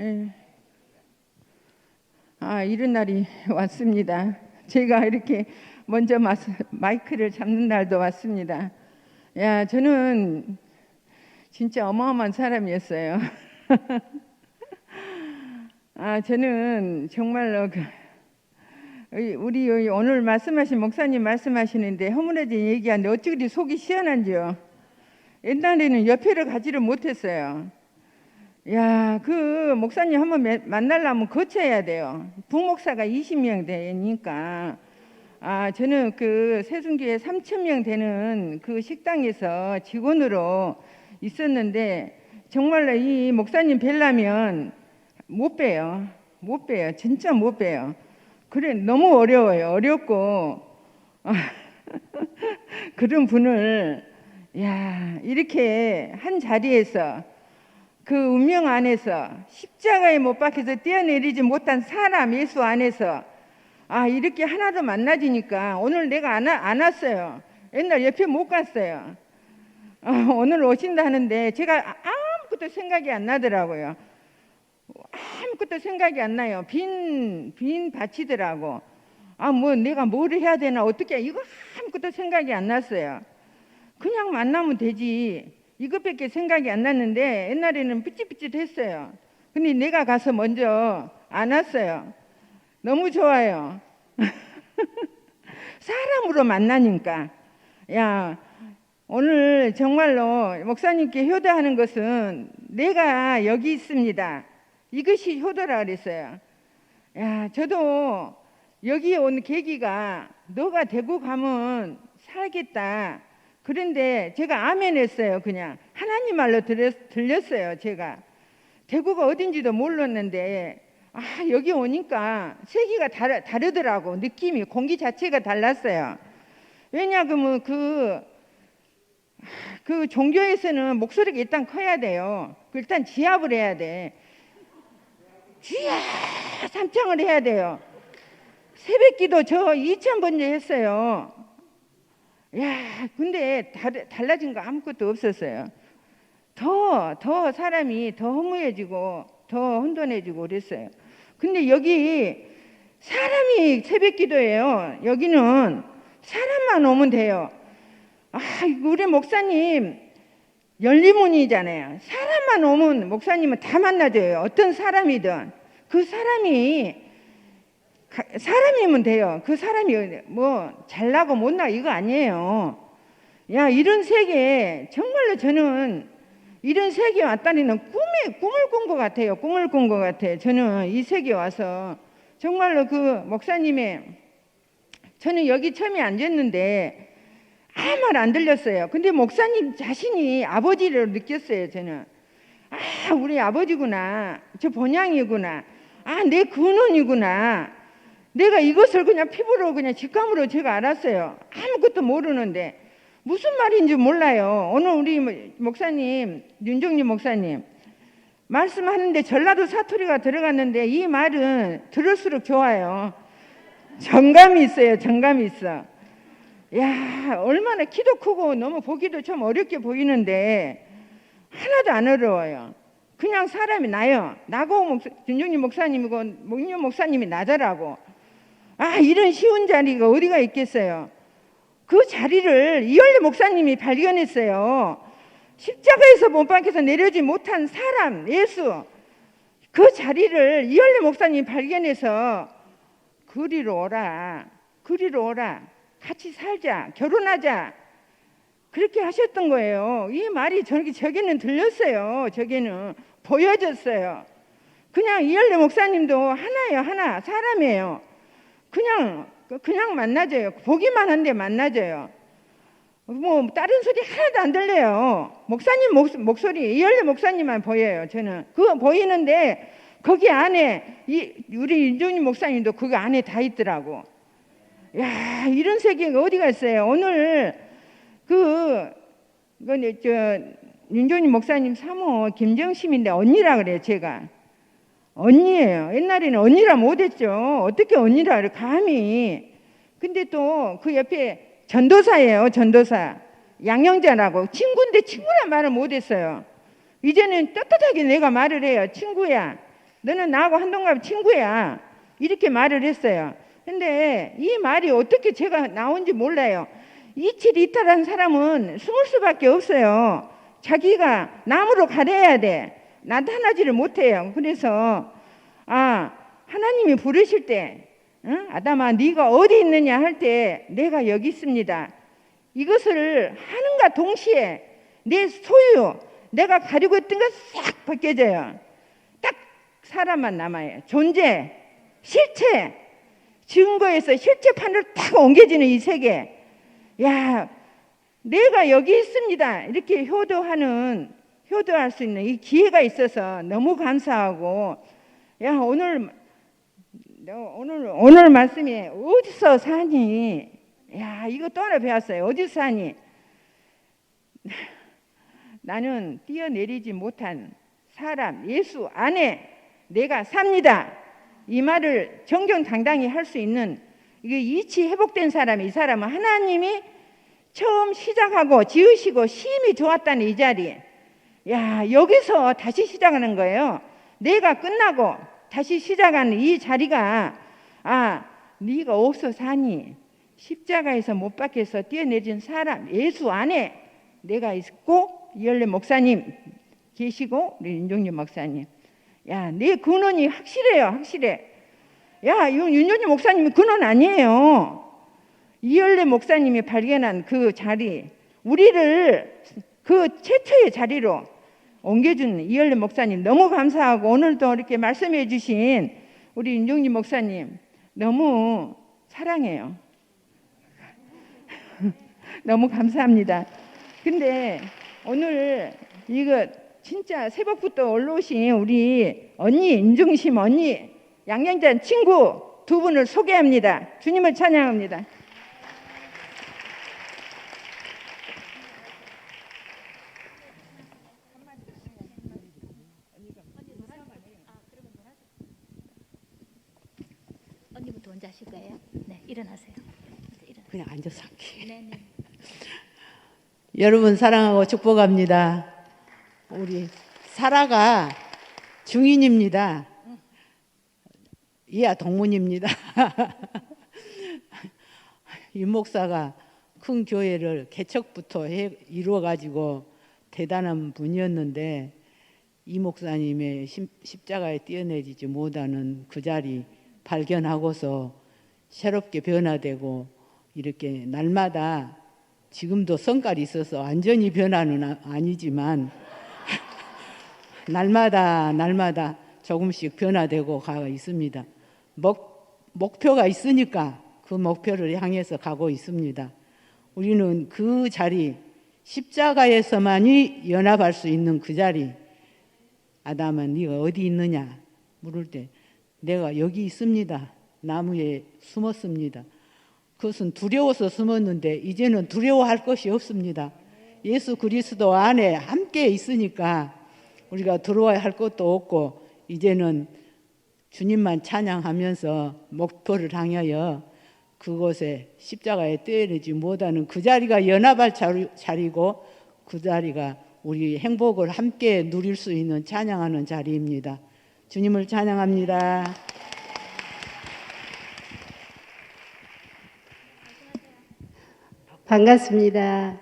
예. 이런 날이 왔습니다. 제가 이렇게 먼저 마이크를 잡는 날도 왔습니다. 야, 저는 진짜 어마어마한 사람이었어요. 저는 정말로 우리 오늘 말씀하신 목사님 말씀하시는데 허물어진 얘기하는데 어찌 그리 속이 시원한지요. 옛날에는 옆에를 가지를 못했어요. 야, 그 목사님 한번 만나려면 거쳐야 돼요. 부목사가 20명 되니까. 저는 그 세순교회 3,000명 되는 그 식당에서 직원으로 있었는데 정말로 이 목사님 뵈려면 못 봬요. 못 봬요. 진짜 못 봬요. 그래, 너무 어려워요. 어렵고 그런 분을 이렇게 한 자리에서 그 운명 안에서 십자가에 못 박혀서 뛰어내리지 못한 사람 예수 안에서 이렇게 하나도 만나지니까 오늘 내가 안 왔어요. 옛날 옆에 못 갔어요. 오늘 오신다 하는데 제가 아무것도 생각이 안 나더라고요. 아무것도 생각이 안 나요. 빈 밭이더라고. 뭐 내가 뭘 해야 되나 어떻게 이거 아무것도 생각이 안 났어요. 그냥 만나면 되지. 이것밖에 생각이 안 났는데 옛날에는 삐짓삐짓했어요. 근데 내가 가서 먼저 안았어요. 너무 좋아요. 사람으로 만나니까. 야, 오늘 정말로 목사님께 효도하는 것은 내가 여기 있습니다. 이것이 효도라 그랬어요. 야, 저도 여기 온 계기가 너가 대구 가면 살겠다. 그런데 제가 아멘 했어요. 그냥 하나님 말로 들렸어요. 제가 대구가 어딘지도 몰랐는데 여기 오니까 세계가 다르더라고. 느낌이 공기 자체가 달랐어요. 왜냐하면 그 종교에서는 목소리가 일단 커야 돼요. 일단 지압을 해야 돼. 주야 삼창을 해야 돼요. 새벽기도 저 2,000번 했어요. 야, 근데 달라진 거 아무것도 없었어요. 더 사람이 더 허무해지고 더 혼돈해지고 그랬어요. 근데 여기 사람이 새벽기도예요. 여기는 사람만 오면 돼요. 우리 목사님 열리문이잖아요. 사람만 오면 목사님은 다 만나줘요. 어떤 사람이든 그 사람이면 돼요. 그 사람이 뭐 잘나고 못나 이거 아니에요. 야, 이런 세계 정말로 저는 이런 세계에 왔다니는 꿈을 꾼 것 같아요. 꿈을 꾼 것 같아요. 저는 이 세계에 와서 정말로 그 목사님의 저는 여기 처음에 앉았는데 아무 말 안 들렸어요. 근데 목사님 자신이 아버지를 느꼈어요. 저는 우리 아버지구나. 저 본향이구나. 내 근원이구나. 내가 이것을 그냥 피부로 그냥 직감으로 제가 알았어요. 아무것도 모르는데 무슨 말인지 몰라요. 오늘 우리 목사님 윤종림 목사님 말씀하는데 전라도 사투리가 들어갔는데 이 말은 들을수록 좋아요. 정감이 있어요. 정감이 있어. 야, 얼마나 키도 크고 너무 보기도 좀 어렵게 보이는데 하나도 안 어려워요. 그냥 사람이 나요. 나고 윤종림 목사님이고 목련 목사님이 나더라고. 이런 쉬운 자리가 어디가 있겠어요. 그 자리를 이열래 목사님이 발견했어요. 십자가에서 못 박혀서 내려오지 못한 사람 예수 그 자리를 이열래 목사님이 발견해서 그리로 오라 같이 살자 결혼하자 그렇게 하셨던 거예요. 이 말이 저기는 들렸어요. 저기는 보여졌어요. 그냥 이열래 목사님도 하나예요. 하나 사람이에요. 그냥 만나줘요. 보기만 한데 만나줘요. 뭐 다른 소리 하나도 안 들려요. 목사님 목소리 이열래 목사님만 보여요. 저는 그거 보이는데 거기 안에 우리 윤종림 목사님도 그 안에 다 있더라고. 야, 이런 세계가 어디가 있어요. 오늘 윤종림 목사님 사모 김정심인데 언니라 그래요. 제가 언니예요. 옛날에는 언니라 못했죠. 어떻게 언니라 감히. 근데 또 그 옆에 전도사예요. 전도사 양영자라고 친구인데 친구란 말을 못했어요. 이제는 떳떳하게 내가 말을 해요. 친구야 너는 나하고 한동갑 친구야. 이렇게 말을 했어요. 근데 이 말이 어떻게 제가 나온지 몰라요. 이칠이탈한 사람은 숨을 수밖에 없어요. 자기가 남으로 가려야 돼. 나타나지를 못해요. 그래서 하나님이 부르실 때 응? 아담아 네가 어디 있느냐 할 때 내가 여기 있습니다. 이것을 하는가 동시에 내 소유 내가 가지고 있던 거 싹 벗겨져요. 딱 사람만 남아요. 존재, 실체, 증거에서 실체판을 딱 옮겨지는 이 세계. 야, 내가 여기 있습니다. 이렇게 효도할 수 있는 이 기회가 있어서 너무 감사하고, 야, 오늘 말씀이 어디서 사니? 야, 이거 또 하나 배웠어요. 어디서 사니? 나는 뛰어내리지 못한 사람 예수 안에 내가 삽니다. 이 말을 정정당당히 할 수 있는 이게 이치 회복된 사람이 이 사람은 하나님이 처음 시작하고 지으시고 심히 좋았다는 이 자리. 야, 여기서 다시 시작하는 거예요. 내가 끝나고 다시 시작하는 이 자리가 네가 없어 사니 십자가에서 못 박혀서 뛰어내린 사람 예수 안에 내가 있고 이열래 목사님 계시고 우리 윤종주 목사님. 야, 내 근원이 확실해요. 확실해. 야, 윤종주 목사님이 근원 아니에요. 이열래 목사님이 발견한 그 자리, 우리를 그 최초의 자리로 옮겨준 이열래 목사님 너무 감사하고, 오늘도 이렇게 말씀해 주신 우리 윤종주 목사님 너무 사랑해요. 너무 감사합니다. 근데 오늘 이거 진짜 새벽부터 올라오신 우리 언니, 인중심 언니, 양양자 친구 두 분을 소개합니다. 주님을 찬양합니다. 언니부터 먼저 하실 거예요? 네, 일어나세요. 그냥 앉아서 할게. 네, 네. 여러분 사랑하고 축복합니다. 우리 사라가 중인입니다. 이하 동문입니다. 이 목사가 큰 교회를 개척부터 이루어가지고 대단한 분이었는데, 이 목사님의 십자가에 뛰어내리지 못하는 그 자리 발견하고서 새롭게 변화되고, 이렇게 날마다 지금도 성깔이 있어서 완전히 변화는 아니지만 날마다 조금씩 변화되고 가 있습니다. 목표가 있으니까 그 목표를 향해서 가고 있습니다. 우리는 그 자리, 십자가에서만이 연합할 수 있는 그 자리, 아담아 네가 어디 있느냐 물을 때 내가 여기 있습니다. 나무에 숨었습니다. 그것은 두려워서 숨었는데 이제는 두려워할 것이 없습니다. 예수 그리스도 안에 함께 있으니까 우리가 두려워야 할 것도 없고, 이제는 주님만 찬양하면서 목표를 향하여 그곳에 십자가에 떼내지 못하는 그 자리가 연합할 자리고, 그 자리가 우리 행복을 함께 누릴 수 있는 찬양하는 자리입니다. 주님을 찬양합니다. 반갑습니다.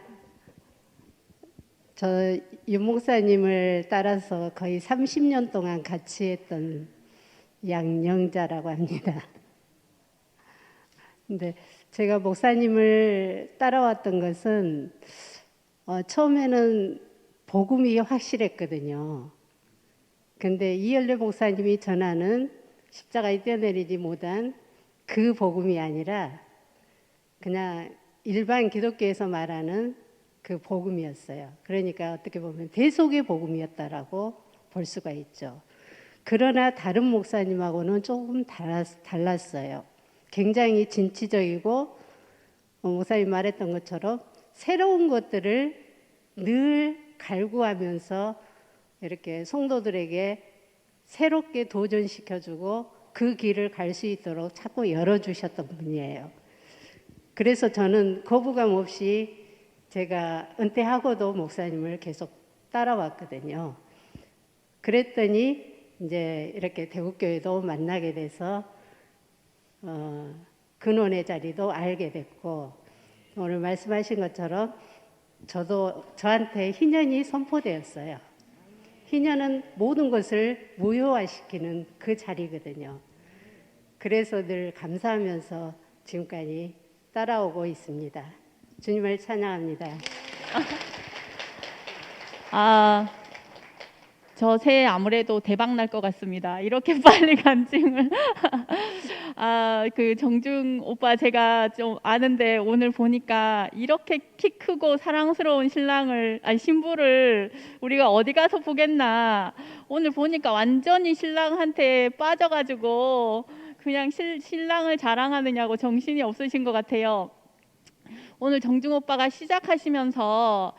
저 윤 목사님을 따라서 거의 30년 동안 같이 했던 양영자라고 합니다. 근데 제가 목사님을 따라왔던 것은 처음에는 복음이 확실했거든요. 근데 이열래 목사님이 전하는 십자가에 뛰어내리지 못한 그 복음이 아니라 그냥 일반 기독교에서 말하는 그 복음이었어요. 그러니까 어떻게 보면 대속의 복음이었다라고 볼 수가 있죠. 그러나 다른 목사님하고는 조금 달랐어요. 굉장히 진취적이고 목사님 말했던 것처럼 새로운 것들을 늘 갈구하면서 이렇게 성도들에게 새롭게 도전시켜주고 그 길을 갈 수 있도록 자꾸 열어주셨던 분이에요. 그래서 저는 거부감 없이 제가 은퇴하고도 목사님을 계속 따라왔거든요. 그랬더니 이제 이렇게 대구교회도 만나게 돼서 근원의 자리도 알게 됐고, 오늘 말씀하신 것처럼 저한테 희년이 선포되었어요. 희년은 모든 것을 무효화시키는 그 자리거든요. 그래서 늘 감사하면서 지금까지 따라오고 있습니다. 주님을 찬양합니다. 저 새해 아무래도 대박 날 것 같습니다. 이렇게 빨리 간증을. 그 정중 오빠 제가 좀 아는데 오늘 보니까 이렇게 키 크고 사랑스러운 신부를 우리가 어디 가서 보겠나. 오늘 보니까 완전히 신랑한테 빠져가지고 그냥 신랑을 자랑하느냐고 정신이 없으신 것 같아요. 오늘 정중 오빠가 시작하시면서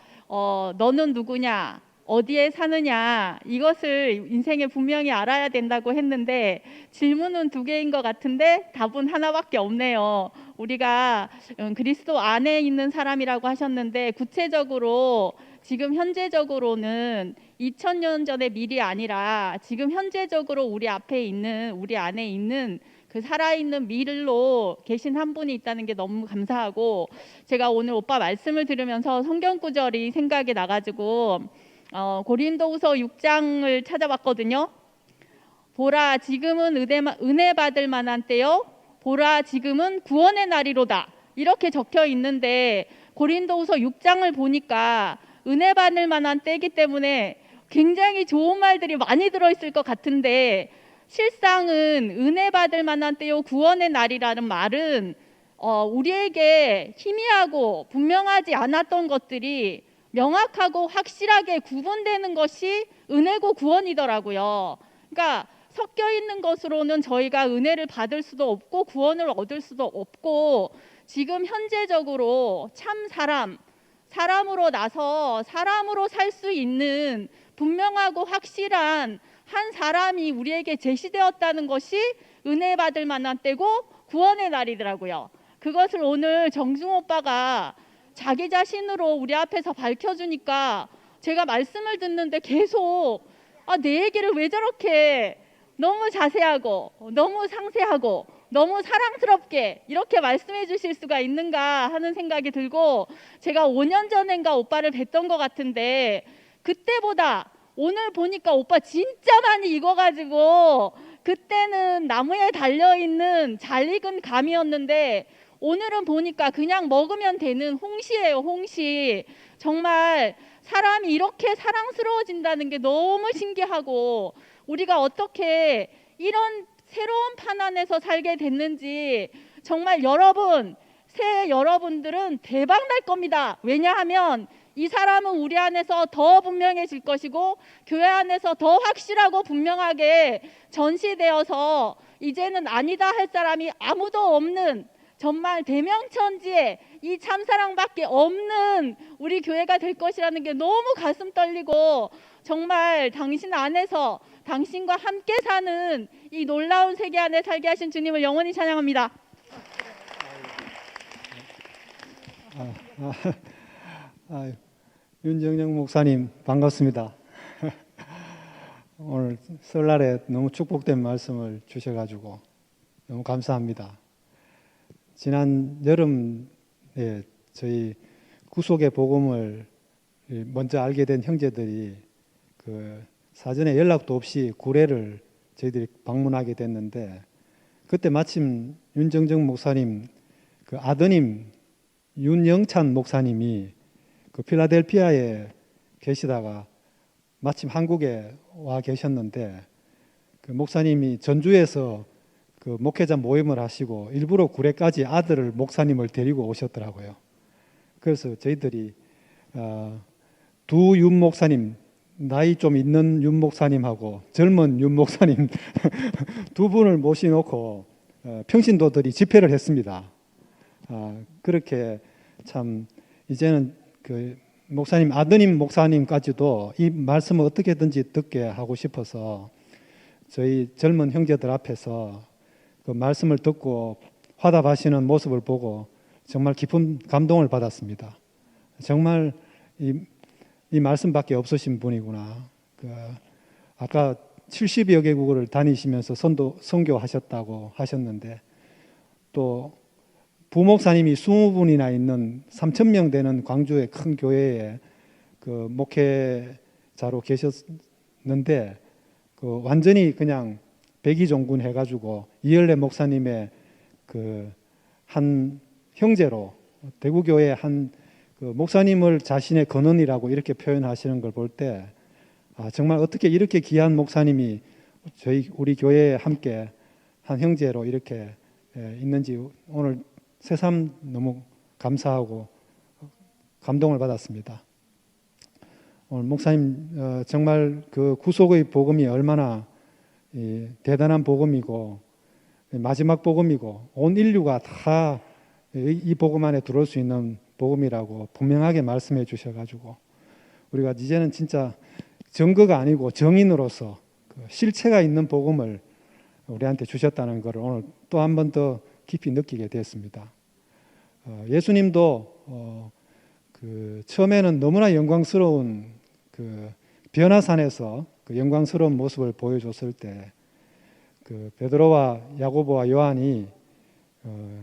너는 누구냐? 어디에 사느냐 이것을 인생에 분명히 알아야 된다고 했는데 질문은 2개인 것 같은데 답은 하나밖에 없네요. 우리가 그리스도 안에 있는 사람이라고 하셨는데 구체적으로 지금 현재적으로는 2000년 전의 미리 아니라 지금 현재적으로 우리 앞에 있는 우리 안에 있는 그 살아있는 미를로 계신 한 분이 있다는 게 너무 감사하고, 제가 오늘 오빠 말씀을 들으면서 성경 구절이 생각이 나가지고 고린도후서 6장을 찾아봤거든요. 보라 지금은 은혜 받을 만한 때요, 보라 지금은 구원의 날이로다, 이렇게 적혀 있는데 고린도후서 6장을 보니까 은혜 받을 만한 때이기 때문에 굉장히 좋은 말들이 많이 들어있을 것 같은데, 실상은 은혜 받을 만한 때요 구원의 날이라는 말은 우리에게 희미하고 분명하지 않았던 것들이 명확하고 확실하게 구분되는 것이 은혜고 구원이더라고요. 그러니까 섞여 있는 것으로는 저희가 은혜를 받을 수도 없고 구원을 얻을 수도 없고, 지금 현재적으로 참 사람으로 나서 사람으로 살 수 있는 분명하고 확실한 한 사람이 우리에게 제시되었다는 것이 은혜 받을 만한 때고 구원의 날이더라고요. 그것을 오늘 정중 오빠가 자기 자신으로 우리 앞에서 밝혀주니까 제가 말씀을 듣는데 계속 내 얘기를 왜 저렇게 너무 자세하고 너무 상세하고 너무 사랑스럽게 이렇게 말씀해 주실 수가 있는가 하는 생각이 들고, 제가 5년 전인가 오빠를 뵀던 것 같은데 그때보다 오늘 보니까 오빠 진짜 많이 익어가지고, 그때는 나무에 달려있는 잘 익은 감이었는데 오늘은 보니까 그냥 먹으면 되는 홍시예요, 홍시. 정말 사람이 이렇게 사랑스러워진다는 게 너무 신기하고, 우리가 어떻게 이런 새로운 판 안에서 살게 됐는지 정말 새해 여러분들은 대박 날 겁니다. 왜냐하면 이 사람은 우리 안에서 더 분명해질 것이고 교회 안에서 더 확실하고 분명하게 전시되어서 이제는 아니다 할 사람이 아무도 없는, 정말 대명천지에 이 참사랑밖에 없는 우리 교회가 될 것이라는 게 너무 가슴 떨리고, 정말 당신 안에서 당신과 함께 사는 이 놀라운 세계 안에 살게 하신 주님을 영원히 찬양합니다. 윤정영 목사님 반갑습니다. 오늘 설날에 너무 축복된 말씀을 주셔가지고 너무 감사합니다. 지난 여름에 저희 구속의 복음을 먼저 알게 된 형제들이 사전에 연락도 없이 구례를 저희들이 방문하게 됐는데, 그때 마침 윤정정 목사님 그 아드님 윤영찬 목사님이 필라델피아에 계시다가 마침 한국에 와 계셨는데, 목사님이 전주에서 목회자 모임을 하시고 일부러 구례까지 아들을 목사님을 데리고 오셨더라고요. 그래서 저희들이 두 윤 목사님, 나이 좀 있는 윤 목사님하고 젊은 윤 목사님 두 분을 모셔놓고 평신도들이 집회를 했습니다. 그렇게 참 이제는 목사님 아드님 목사님까지도 이 말씀을 어떻게든지 듣게 하고 싶어서 저희 젊은 형제들 앞에서 말씀을 듣고 화답하시는 모습을 보고 정말 깊은 감동을 받았습니다. 정말 이 말씀밖에 없으신 분이구나. 아까 70여 개국을 다니시면서 선교하셨다고 하셨는데, 또 부목사님이 20분이나 있는 3,000명 되는 광주의 큰 교회에 그 목회자로 계셨는데, 그 완전히 그냥 백의종군 해가지고 이열래 목사님의 그 한 형제로 대구교회 한 그 목사님을 자신의 근원이라고 이렇게 표현하시는 걸 볼 때, 정말 어떻게 이렇게 귀한 목사님이 우리 교회에 함께 한 형제로 이렇게 있는지 오늘 새삼 너무 감사하고 감동을 받았습니다. 오늘 목사님 정말 그 구속의 복음이 얼마나 대단한 복음이고 마지막 복음이고 온 인류가 다 이 복음 안에 들어올 수 있는 복음이라고 분명하게 말씀해 주셔가지고 우리가 이제는 진짜 증거가 아니고 정인으로서 그 실체가 있는 복음을 우리한테 주셨다는 것을 오늘 또 한 번 더 깊이 느끼게 됐습니다. 예수님도 그 처음에는 너무나 영광스러운 그 변화산에서 그 영광스러운 모습을 보여줬을 때 그 베드로와 야고보와 요한이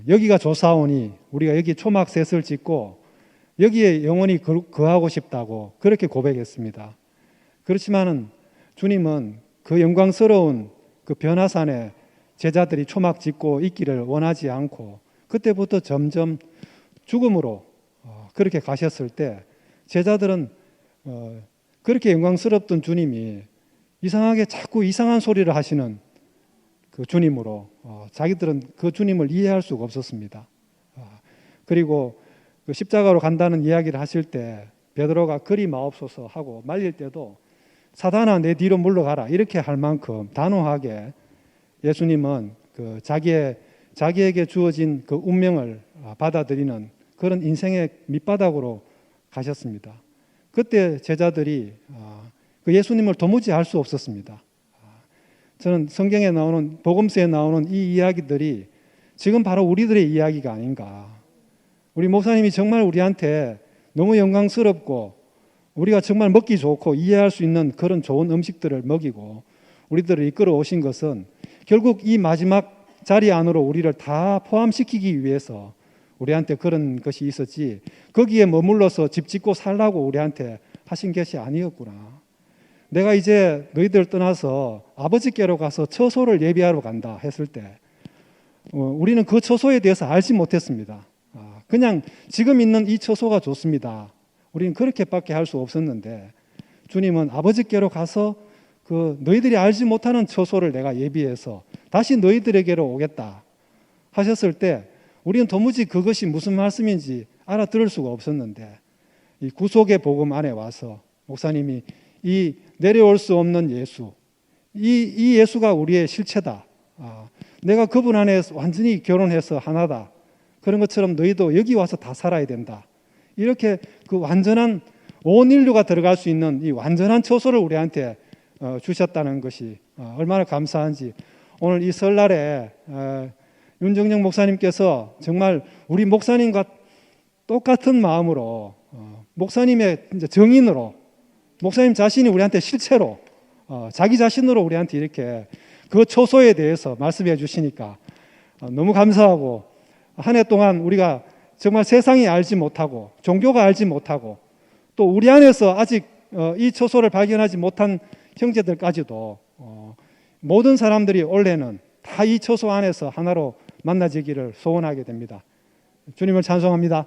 여기가 좋사오니 우리가 여기 초막셋을 짓고 여기에 영원히 거하고 싶다고 그렇게 고백했습니다. 그렇지만은 주님은 그 영광스러운 그 변화산에 제자들이 초막 짓고 있기를 원하지 않고 그때부터 점점 죽음으로 그렇게 가셨을 때 제자들은 그렇게 영광스럽던 주님이 이상하게 자꾸 이상한 소리를 하시는 그 주님으로 자기들은 그 주님을 이해할 수가 없었습니다. 그리고 그 십자가로 간다는 이야기를 하실 때 베드로가 그리 마옵소서 하고 말릴 때도 사단아 내 뒤로 물러가라 이렇게 할 만큼 단호하게 예수님은 그 자기에게 주어진 그 운명을 받아들이는 그런 인생의 밑바닥으로 가셨습니다. 그때 제자들이 그 예수님을 도무지 알 수 없었습니다. 저는 성경에 나오는 복음서에 나오는 이 이야기들이 지금 바로 우리들의 이야기가 아닌가. 우리 목사님이 정말 우리한테 너무 영광스럽고 우리가 정말 먹기 좋고 이해할 수 있는 그런 좋은 음식들을 먹이고 우리들을 이끌어 오신 것은 결국 이 마지막 자리 안으로 우리를 다 포함시키기 위해서 우리한테 그런 것이 있었지 거기에 머물러서 집 짓고 살라고 우리한테 하신 것이 아니었구나. 내가 이제 너희들 떠나서 아버지께로 가서 처소를 예비하러 간다 했을 때 우리는 그 처소에 대해서 알지 못했습니다. 그냥 지금 있는 이 처소가 좋습니다. 우리는 그렇게밖에 할 수 없었는데 주님은 아버지께로 가서 그 너희들이 알지 못하는 처소를 내가 예비해서 다시 너희들에게로 오겠다 하셨을 때 우리는 도무지 그것이 무슨 말씀인지 알아들을 수가 없었는데 이 구속의 복음 안에 와서 목사님이 이 내려올 수 없는 예수, 이 예수가 우리의 실체다. 내가 그분 안에 완전히 결혼해서 하나다. 그런 것처럼 너희도 여기 와서 다 살아야 된다. 이렇게 그 완전한 온 인류가 들어갈 수 있는 이 완전한 처소를 우리한테 주셨다는 것이 얼마나 감사한지 오늘 이 설날에 윤정영 목사님께서 정말 우리 목사님과 똑같은 마음으로 목사님의 정인으로 목사님 자신이 우리한테 실체로 자기 자신으로 우리한테 이렇게 그 처소에 대해서 말씀해 주시니까 너무 감사하고 한 해 동안 우리가 정말 세상이 알지 못하고 종교가 알지 못하고 또 우리 안에서 아직 이 처소를 발견하지 못한 형제들까지도 모든 사람들이 올해는 다 이 처소 안에서 하나로 만나지기를 소원하게 됩니다. 주님을 찬송합니다.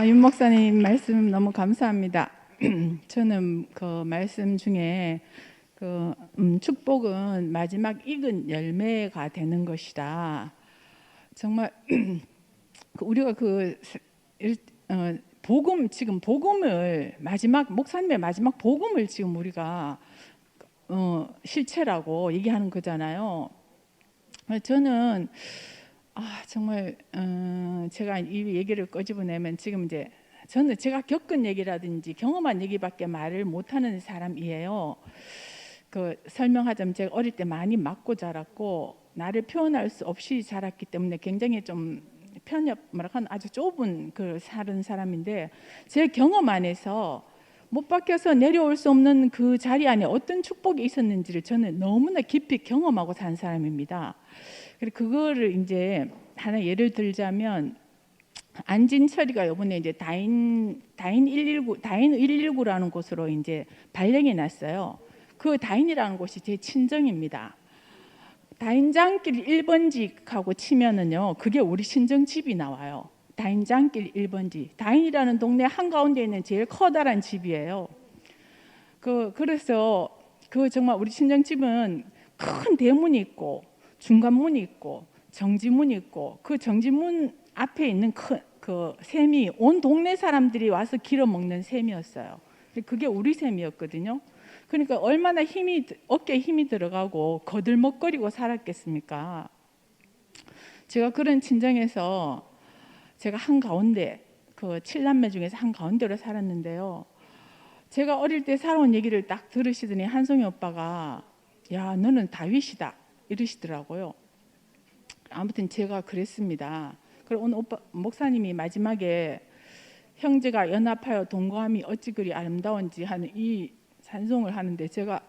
윤 목사님 말씀 너무 감사합니다. 저는 그 말씀 중에 그 축복은 마지막 익은 열매가 되는 것이다. 정말 우리가 복음 지금 복음을 마지막 목사님의 마지막 복음을 지금 우리가 실체라고 얘기하는 거잖아요. 저는 정말 제가 이 얘기를 꺼집어내면 지금 이제 저는 제가 겪은 얘기라든지 경험한 얘기밖에 말을 못하는 사람이에요. 그 설명하자면 제가 어릴 때 많이 맞고 자랐고 나를 표현할 수 없이 자랐기 때문에 굉장히 좀 편협 아주 좁은 그 사는 사람인데 제 경험 안에서 못 박혀서 내려올 수 없는 그 자리 안에 어떤 축복이 있었는지를 저는 너무나 깊이 경험하고 산 사람입니다. 그리고 그거를 이제 하나 예를 들자면 안진철이가 이번에 이제 다인 119라는 곳으로 이제 발령이 났어요. 그 다인이라는 곳이 제 친정입니다. 다인장길 1번지하고 치면은요, 그게 우리 친정집이 나와요. 다인장길 1번지. 다인이라는 동네 한가운데 있는 제일 커다란 집이에요. 그래서 정말 우리 친정집은 큰 대문이 있고 중간문이 있고 정지문이 있고 그 정지문 앞에 있는 그 샘이 온 동네 사람들이 와서 길어 먹는 샘이었어요. 그게 우리 샘이었거든요. 그러니까 얼마나 어깨에 힘이 들어가고 거들먹거리고 살았겠습니까? 제가 그런 친정에서 제가 한가운데 그 7남매 중에서 한가운데로 살았는데요. 제가 어릴 때 살아온 얘기를 딱 들으시더니 한송이 오빠가 야 너는 다윗이다 이러시더라고요. 아무튼 제가 그랬습니다. 그리고 오늘 목사님이 마지막에 형제가 연합하여 동거함이 어찌 그리 아름다운지 하는 이 찬송을 하는데 제가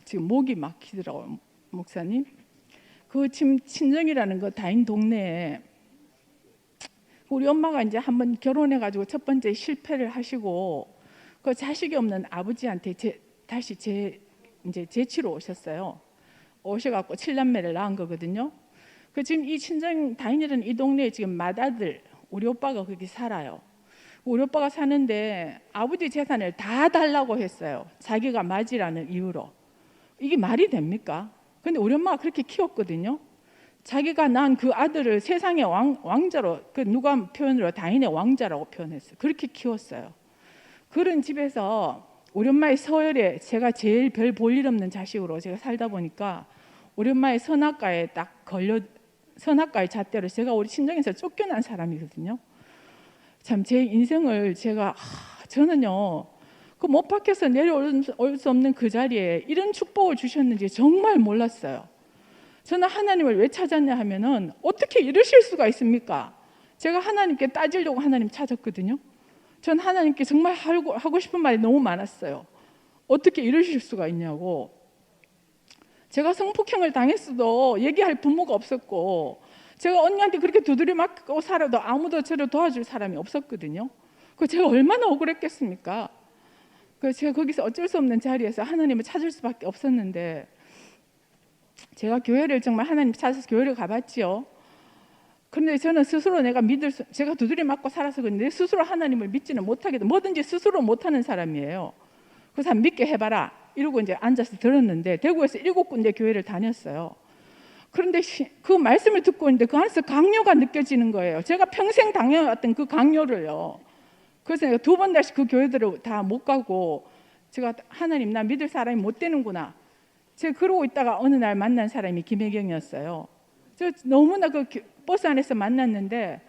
지금 목이 막히더라고요. 목사님 그 지금 친정이라는 거 다인 동네에 우리 엄마가 이제 한번 결혼해가지고 첫 번째 실패를 하시고 그 자식이 없는 아버지한테 다시 이제 제치러 오셨어요. 오셔갖고 7남매를 낳은 거거든요. 그 지금 이 친정 다인이라는 이 동네에 지금 맏아들 우리 오빠가 거기 살아요. 우리 오빠가 사는데 아버지 재산을 다 달라고 했어요. 자기가 맞이라는 이유로. 이게 말이 됩니까? 근데 우리 엄마가 그렇게 키웠거든요. 자기가 낳은 그 아들을 세상의 왕자로 그 누가 표현으로 다인의 왕자라고 표현했어요. 그렇게 키웠어요. 그런 집에서 우리 엄마의 서열에 제가 제일 별 볼 일 없는 자식으로 제가 살다 보니까 우리 엄마의 선악과에 딱 선악과의 잣대로 제가 우리 친정에서 쫓겨난 사람이거든요. 참 제 인생을 저는요 그 못 박혀서 내려올 수 없는 그 자리에 이런 축복을 주셨는지 정말 몰랐어요. 저는 하나님을 왜 찾았냐 하면은 어떻게 이러실 수가 있습니까? 제가 하나님께 따지려고 하나님 찾았거든요. 전 하나님께 정말 하고 싶은 말이 너무 많았어요. 어떻게 이러실 수가 있냐고. 제가 성폭행을 당했어도 얘기할 부모가 없었고 제가 언니한테 그렇게 두드려 맞고 살아도 아무도 저를 도와줄 사람이 없었거든요. 제가 얼마나 억울했겠습니까? 제가 거기서 어쩔 수 없는 자리에서 하나님을 찾을 수밖에 없었는데 제가 교회를 정말 하나님 찾아서 교회를 가봤지요. 그런데 저는 스스로 제가 두드려 맞고 살아서 그런데 스스로 하나님을 믿지는 못하게 뭐든지 스스로 못하는 사람이에요. 그래서 믿게 해봐라 이러고 이제 앉아서 들었는데 대구에서 7군데 교회를 다녔어요. 그런데 그 말씀을 듣고 있는데 그 안에서 강요가 느껴지는 거예요. 제가 평생 당해왔던 그 강요를요. 그래서 내가 2번 다시 그 교회들을 다 못 가고 제가 하나님 나 믿을 사람이 못 되는구나. 제가 그러고 있다가 어느 날 만난 사람이 김혜경이었어요. 저 너무나 그 버스 안에서 만났는데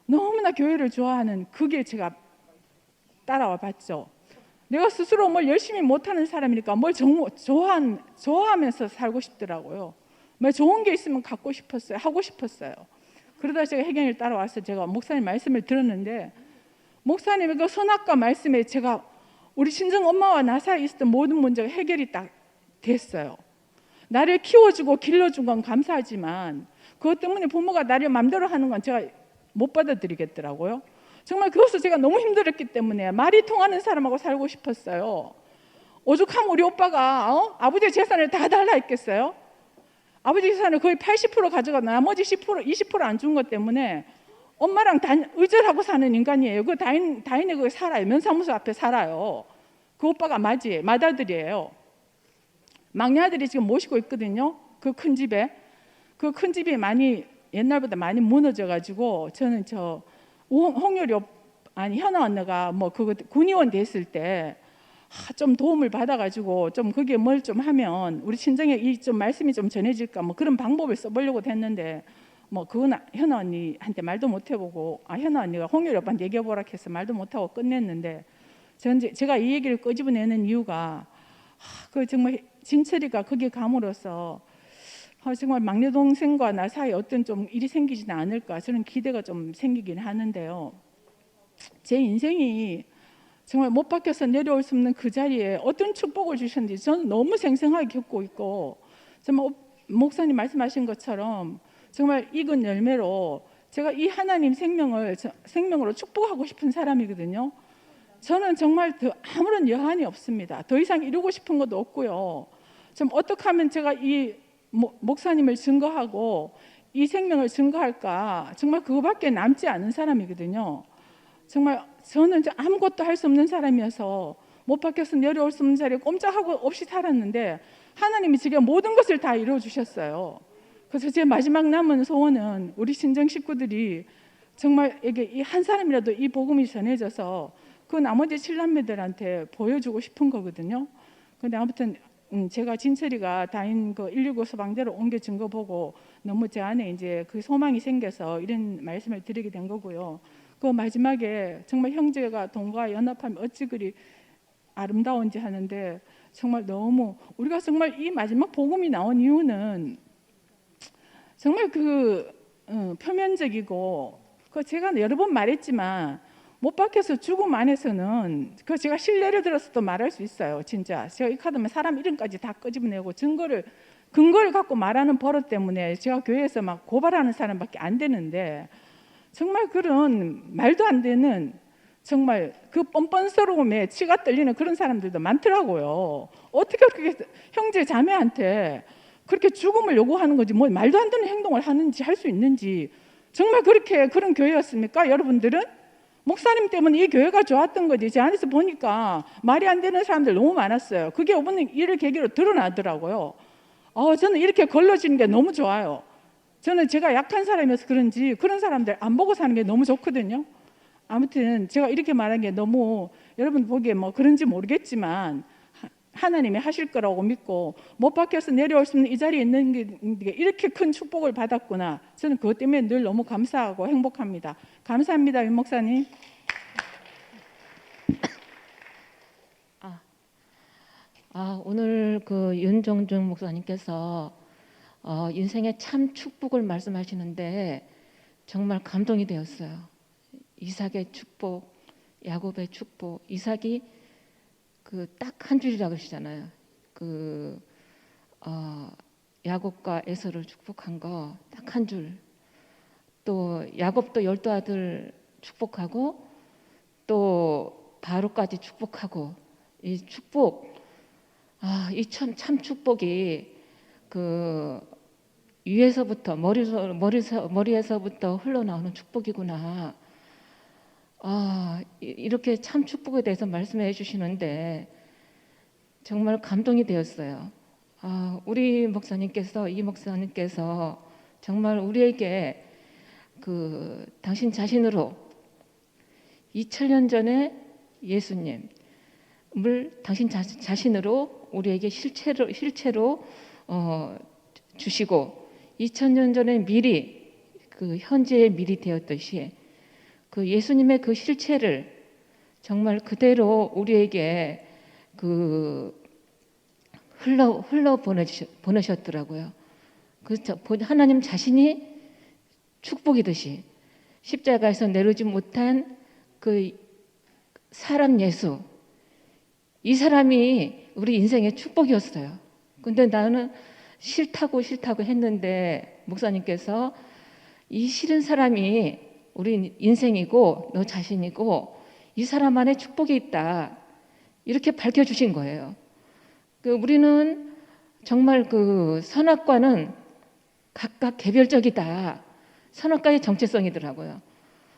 너무나 교회를 좋아하는 그게 제가 따라와 봤죠. 내가 스스로 뭘 열심히 못하는 사람이니까 뭘 좋아하면서 살고 싶더라고요. 뭐 좋은 게 있으면 갖고 싶었어요. 하고 싶었어요. 그러다 제가 혜경이를 따라와서 제가 목사님 말씀을 들었는데 목사님의 그 선악과 말씀에 제가 우리 친정 엄마와 나 사이에 있었던 모든 문제가 해결이 딱 됐어요. 나를 키워주고 길러준 건 감사하지만 그것 때문에 부모가 나를 마음대로 하는 건 제가 못 받아들이겠더라고요. 정말 그것을 제가 너무 힘들었기 때문에 말이 통하는 사람하고 살고 싶었어요. 오죽하면 우리 오빠가 아버지의 재산을 다 달라 했겠어요? 아버지 재산을 거의 80% 가져가 나머지 10% 20% 안 준 것 때문에 엄마랑 의절하고 사는 인간이에요. 그 다인의 거기 살아요. 면사무소 앞에 살아요. 그 오빠가 맏아들이에요. 막내 아들이 지금 모시고 있거든요. 그 큰 집에. 그 큰 집이 옛날보다 많이 무너져가지고 저는 현아 언니가 군의원 됐을 때 좀 도움을 받아가지고 좀 그게 뭘 좀 하면 우리 친정에 좀 말씀이 좀 전해질까 그런 방법을 써보려고 했는데 그건 현아 언니한테 말도 못 해보고 현아 언니가 홍열이 오빠한테 얘기해보라 해서 말도 못하고 끝냈는데 제가 이 얘기를 끄집어내는 이유가 정말 진철이가 거기 감으로써 정말 막내 동생과 나 사이에 어떤 좀 일이 생기지는 않을까 저는 기대가 좀 생기긴 하는데요. 제 인생이 정말 못 박혀서 내려올 수 없는 그 자리에 어떤 축복을 주셨는지 저는 너무 생생하게 겪고 있고, 정말 목사님 말씀하신 것처럼 정말 익은 열매로 제가 이 하나님 생명으로 축복하고 싶은 사람이거든요. 저는 정말 더 아무런 여한이 없습니다. 더 이상 이루고 싶은 것도 없고요. 좀 어떻게 하면 제가 이 목사님을 증거하고 이 생명을 증거할까, 정말 그거밖에 남지 않은 사람이거든요. 정말 저는 아무것도 할 수 없는 사람이어서 못 박혀서 내려올 수 없는 자리에 꼼짝하고 없이 살았는데 하나님이 제게 모든 것을 다 이루어 주셨어요. 그래서 제 마지막 남은 소원은 우리 신정 식구들이 정말 이게 이 한 사람이라도 이 복음이 전해져서 그 나머지 7남매들한테 보여주고 싶은 거거든요. 근데 아무튼 제가 진철이가 다닌 그 119 소방대로 옮겨진 거 보고 너무 제 안에 이제 그 소망이 생겨서 이런 말씀을 드리게 된 거고요. 그 마지막에 정말 형제가 동거와 연합하면 어찌 그리 아름다운지 하는데, 정말 너무 우리가 정말 이 마지막 복음이 나온 이유는 정말 표면적이고, 그 제가 여러 번 말했지만 못 박혀서 죽음 안에서는 그 제가 신뢰를 들어서도 말할 수 있어요. 진짜 제가 이 카드면 사람 이름까지 다 끄집어내고 근거를 갖고 말하는 버릇 때문에 제가 교회에서 막 고발하는 사람밖에 안 되는데, 정말 그런 말도 안 되는 정말 그 뻔뻔스러움에 치가 떨리는 그런 사람들도 많더라고요. 어떻게 그렇게 형제 자매한테 그렇게 죽음을 요구하는 거지, 뭐 말도 안 되는 행동을 하는지 할 수 있는지, 정말 그렇게 그런 교회였습니까? 여러분들은 목사님 때문에 이 교회가 좋았던 거지. 제 안에서 보니까 말이 안 되는 사람들 너무 많았어요. 그게 이번에 이를 계기로 드러나더라고요. 저는 이렇게 걸러지는 게 너무 좋아요. 저는 제가 약한 사람이어서 그런지 그런 사람들 안 보고 사는 게 너무 좋거든요. 아무튼 제가 이렇게 말한 게 너무 여러분 보기에 뭐 그런지 모르겠지만 하나님이 하실 거라고 믿고, 못 박혀서 내려올 수 있는 이 자리에 있는 게 이렇게 큰 축복을 받았구나. 저는 그것 때문에 늘 너무 감사하고 행복합니다. 감사합니다, 윤 목사님. 오늘 그 윤정중 목사님께서 인생의 참 축복을 말씀하시는데 정말 감동이 되었어요. 이삭의 축복, 야곱의 축복. 이삭이 그 딱 한 줄이라고 그러시잖아요. 야곱과 에서를 축복한 거 딱 한 줄. 또 야곱도 12아들 축복하고 또 바로까지 축복하고, 이 축복, 이 참 축복이 그 위에서부터 머리에서부터 흘러나오는 축복이구나. 이렇게 참 축복에 대해서 말씀해 주시는데 정말 감동이 되었어요. 우리 목사님께서, 이 목사님께서 정말 우리에게 당신 자신으로 2000년 전에 예수님을 당신 자신으로 우리에게 실체로 주시고, 2000년 전에 미리 현재의 미리 되었듯이 그 예수님의 그 실체를 정말 그대로 우리에게 흘러 보내셨더라고요. 그렇죠. 하나님 자신이 축복이듯이 십자가에서 내려오지 못한 그 사람 예수, 이 사람이 우리 인생의 축복이었어요. 근데 나는 싫다고 했는데 목사님께서 이 싫은 사람이 우리 인생이고 너 자신이고 이 사람 안에 축복이 있다, 이렇게 밝혀주신 거예요. 우리는 정말 선악과는 각각 개별적이다. 선악과의 정체성이더라고요.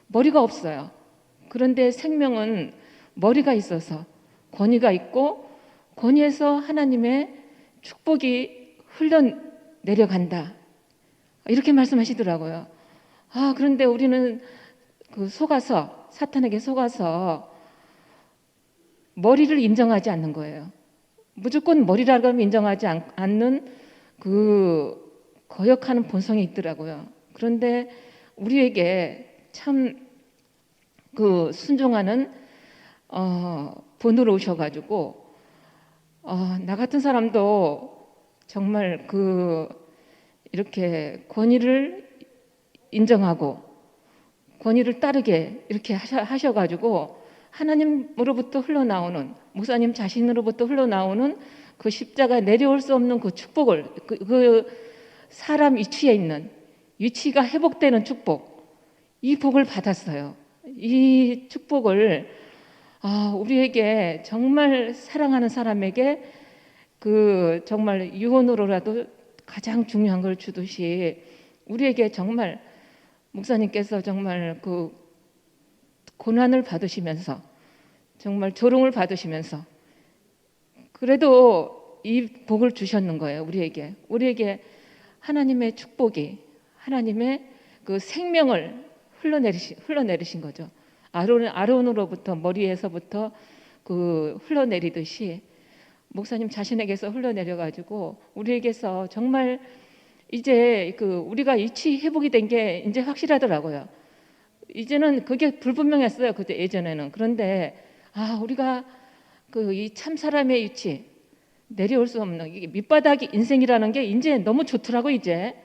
머리가 없어요. 그런데 생명은 머리가 있어서 권위가 있고, 권위에서 하나님의 축복이 흘러내려간다, 이렇게 말씀하시더라고요. 그런데 우리는 사탄에게 속아서 머리를 인정하지 않는 거예요. 무조건 머리라고 하면 인정하지 않는 거역하는 본성이 있더라고요. 그런데 우리에게 참 순종하는 본으로 오셔가지고, 나 같은 사람도 정말 이렇게 권위를 인정하고 권위를 따르게 이렇게 하셔가지고 하나님으로부터 흘러나오는 목사님 자신으로부터 흘러나오는 그 십자가 내려올 수 없는 그 축복을 그 사람 위치에 있는 위치가 회복되는 축복, 이 복을 받았어요. 이 축복을 우리에게 정말 사랑하는 사람에게 그 정말 유언으로라도 가장 중요한 걸 주듯이 우리에게 정말 목사님께서 정말 그 고난을 받으시면서 정말 조롱을 받으시면서 그래도 이 복을 주셨는 거예요. 우리에게 하나님의 축복이 하나님의 그 생명을 흘러내리신 거죠. 아론으로부터 머리에서부터 그 흘러내리듯이 목사님 자신에게서 흘러내려 가지고 우리에게서 정말 이제 그 우리가 위치 회복이 된 게 이제 확실하더라고요. 이제는 그게 불분명했어요. 그때 예전에는. 그런데 우리가 그 이 참 사람의 위치 내려올 수 없는 이게 밑바닥이 인생이라는 게 이제 너무 좋더라고. 이제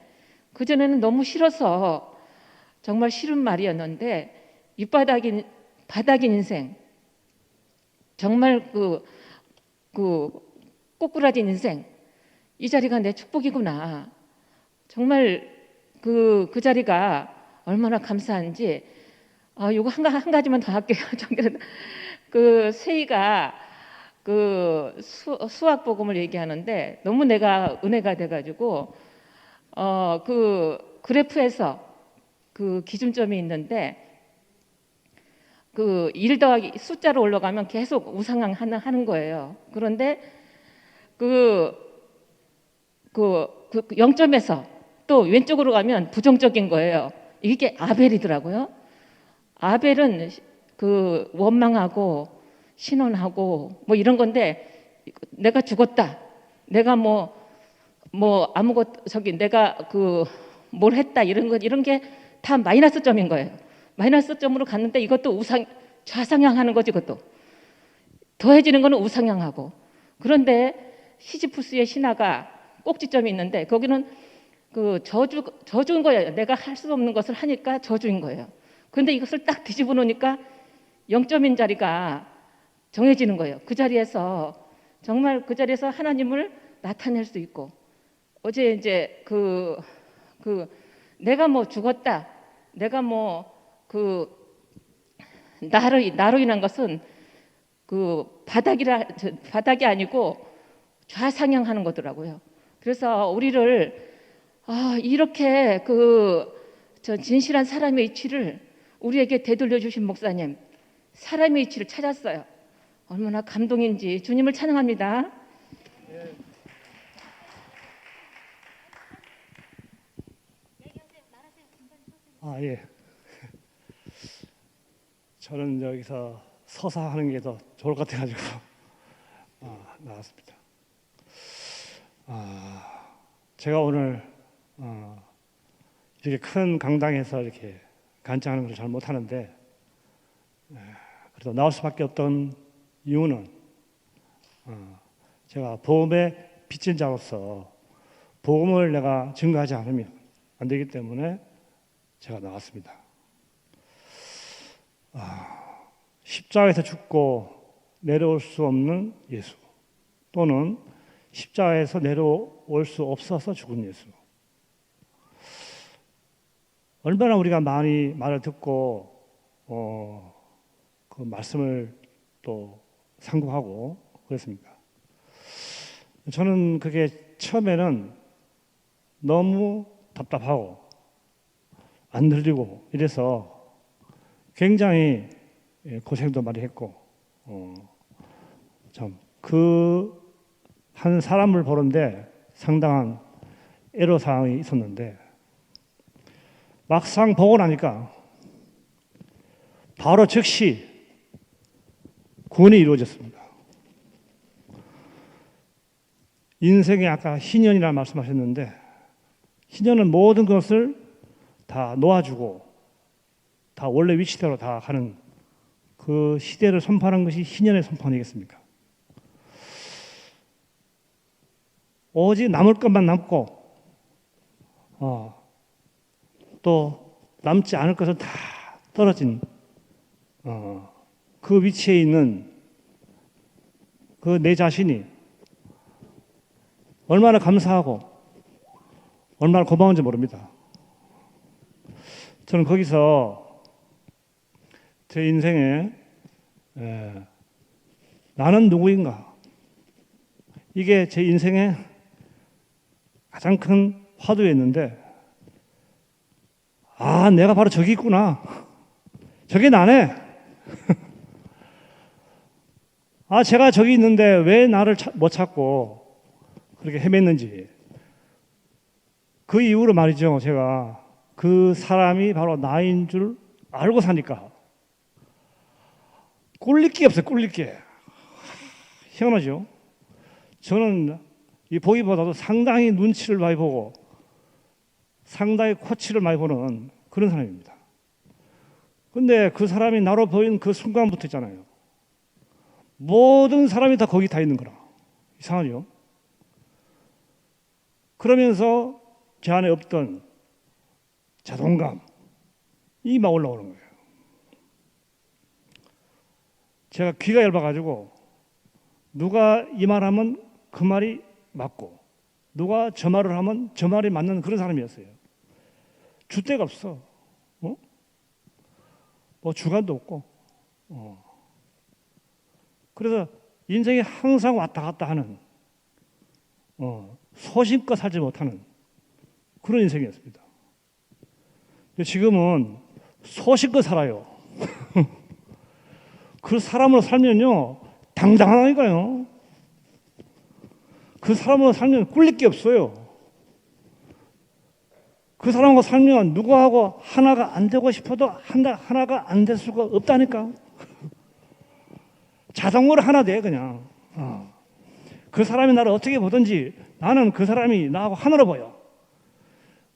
그전에는 너무 싫어서 정말 싫은 말이었는데 밑바닥인 바닥인 인생 정말 그 꼬꾸라진 인생 이 자리가 내 축복이구나. 정말 그 자리가 얼마나 감사한지. 요거 한 가지만 더 할게요. 그 세희가 그 수학 복음을 얘기하는데 너무 내가 은혜가 돼가지고 그 그래프에서 그 기준점이 있는데 그 1 더하기 숫자로 올라가면 계속 우상향 하는 거예요. 그런데 그 0점에서 또 왼쪽으로 가면 부정적인 거예요. 이게 아벨이더라고요. 아벨은 그 원망하고 신원하고 뭐 이런 건데 내가 죽었다. 내가 뭐 아무것도 내가 그 뭘 했다 이런 게 다 마이너스 점인 거예요. 마이너스 점으로 갔는데 이것도 좌상향하는 거지. 이것도 더해지는 거는 우상향하고. 그런데 시지푸스의 신하가 꼭지점이 있는데 거기는 그 저주인 거예요. 내가 할 수 없는 것을 하니까 저주인 거예요. 그런데 이것을 딱 뒤집어 놓으니까 0점인 자리가 정해지는 거예요. 그 자리에서 정말 그 자리에서 하나님을 나타낼 수 있고. 어제 이제 내가 뭐 죽었다. 내가 뭐 나로 인한 것은 그 바닥이 아니고 좌상향하는 거더라고요. 그래서 우리를 이렇게 저 진실한 사람의 이치를 우리에게 되돌려 주신 목사님, 사람의 이치를 찾았어요. 얼마나 감동인지 주님을 찬양합니다. 예. 저는 여기서 서서 하는 게 더 좋을 것 같아가지고 나왔습니다. 제가 오늘 이렇게 큰 강당에서 이렇게 간증하는 걸 잘 못하는데 그래도 나올 수밖에 없던 이유는 제가 복음의 빚진 자로서 복음을 내가 증거하지 않으면 안 되기 때문에 제가 나왔습니다. 십자가에서 죽고 내려올 수 없는 예수, 또는 십자가에서 내려올 수 없어서 죽은 예수. 얼마나 우리가 많이 말을 듣고 그 말씀을 또 상고하고 그랬습니까? 저는 그게 처음에는 너무 답답하고 안 들리고 이래서 굉장히 고생도 많이 했고 참 한 사람을 보는데 상당한 애로사항이 있었는데 막상 보고 나니까 바로 즉시 구원이 이루어졌습니다. 인생에 아까 희년이라는 말씀하셨는데 희년은 모든 것을 다 놓아주고 다 원래 위치대로 다 하는 그 시대를 선포하는 것이 희년의 선포 아니겠습니까? 오직 남을 것만 남고 또 남지 않을 것은 다 떨어진 그 그 위치에 있는 그 내 자신이 얼마나 감사하고 얼마나 고마운지 모릅니다. 저는 거기서 제 인생에 나는 누구인가, 이게 제 인생의 가장 큰 화두였는데, 아, 내가 바로 저기 있구나. 저게 나네. 아, 제가 저기 있는데 왜 나를 못 찾고 그렇게 헤맸는지. 그 이후로 말이죠, 제가 그 사람이 바로 나인 줄 알고 사니까 꿀릴 게 없어요. 꿀릴 게. 희한하죠. 저는 이 보기보다도 상당히 눈치를 많이 보고 상당히 코치를 많이 보는 그런 사람입니다. 근데 그 사람이 나로 보인 그 순간부터 있잖아요, 모든 사람이 다 거기 다 있는 거라. 이상하죠. 그러면서 제 안에 없던 자존감이 막 올라오는 거예요. 제가 귀가 얇아가지고 누가 이 말하면 그 말이 맞고 누가 저 말을 하면 저 말이 맞는 그런 사람이었어요. 줏대가 없어. 뭐 주관도 없고. 그래서 인생이 항상 왔다 갔다 하는, 소신껏 살지 못하는 그런 인생이었습니다. 지금은 소신껏 살아요. 그 사람으로 살면요, 당당하니까요. 그 사람으로 살면 꿀릴 게 없어요. 그 사람하고 살면 누구하고 하나가 안 되고 싶어도 하나가 안 될 수가 없다니까. 자동으로 하나 돼, 그냥. 그 사람이 나를 어떻게 보든지 나는 그 사람이 나하고 하나로 보여.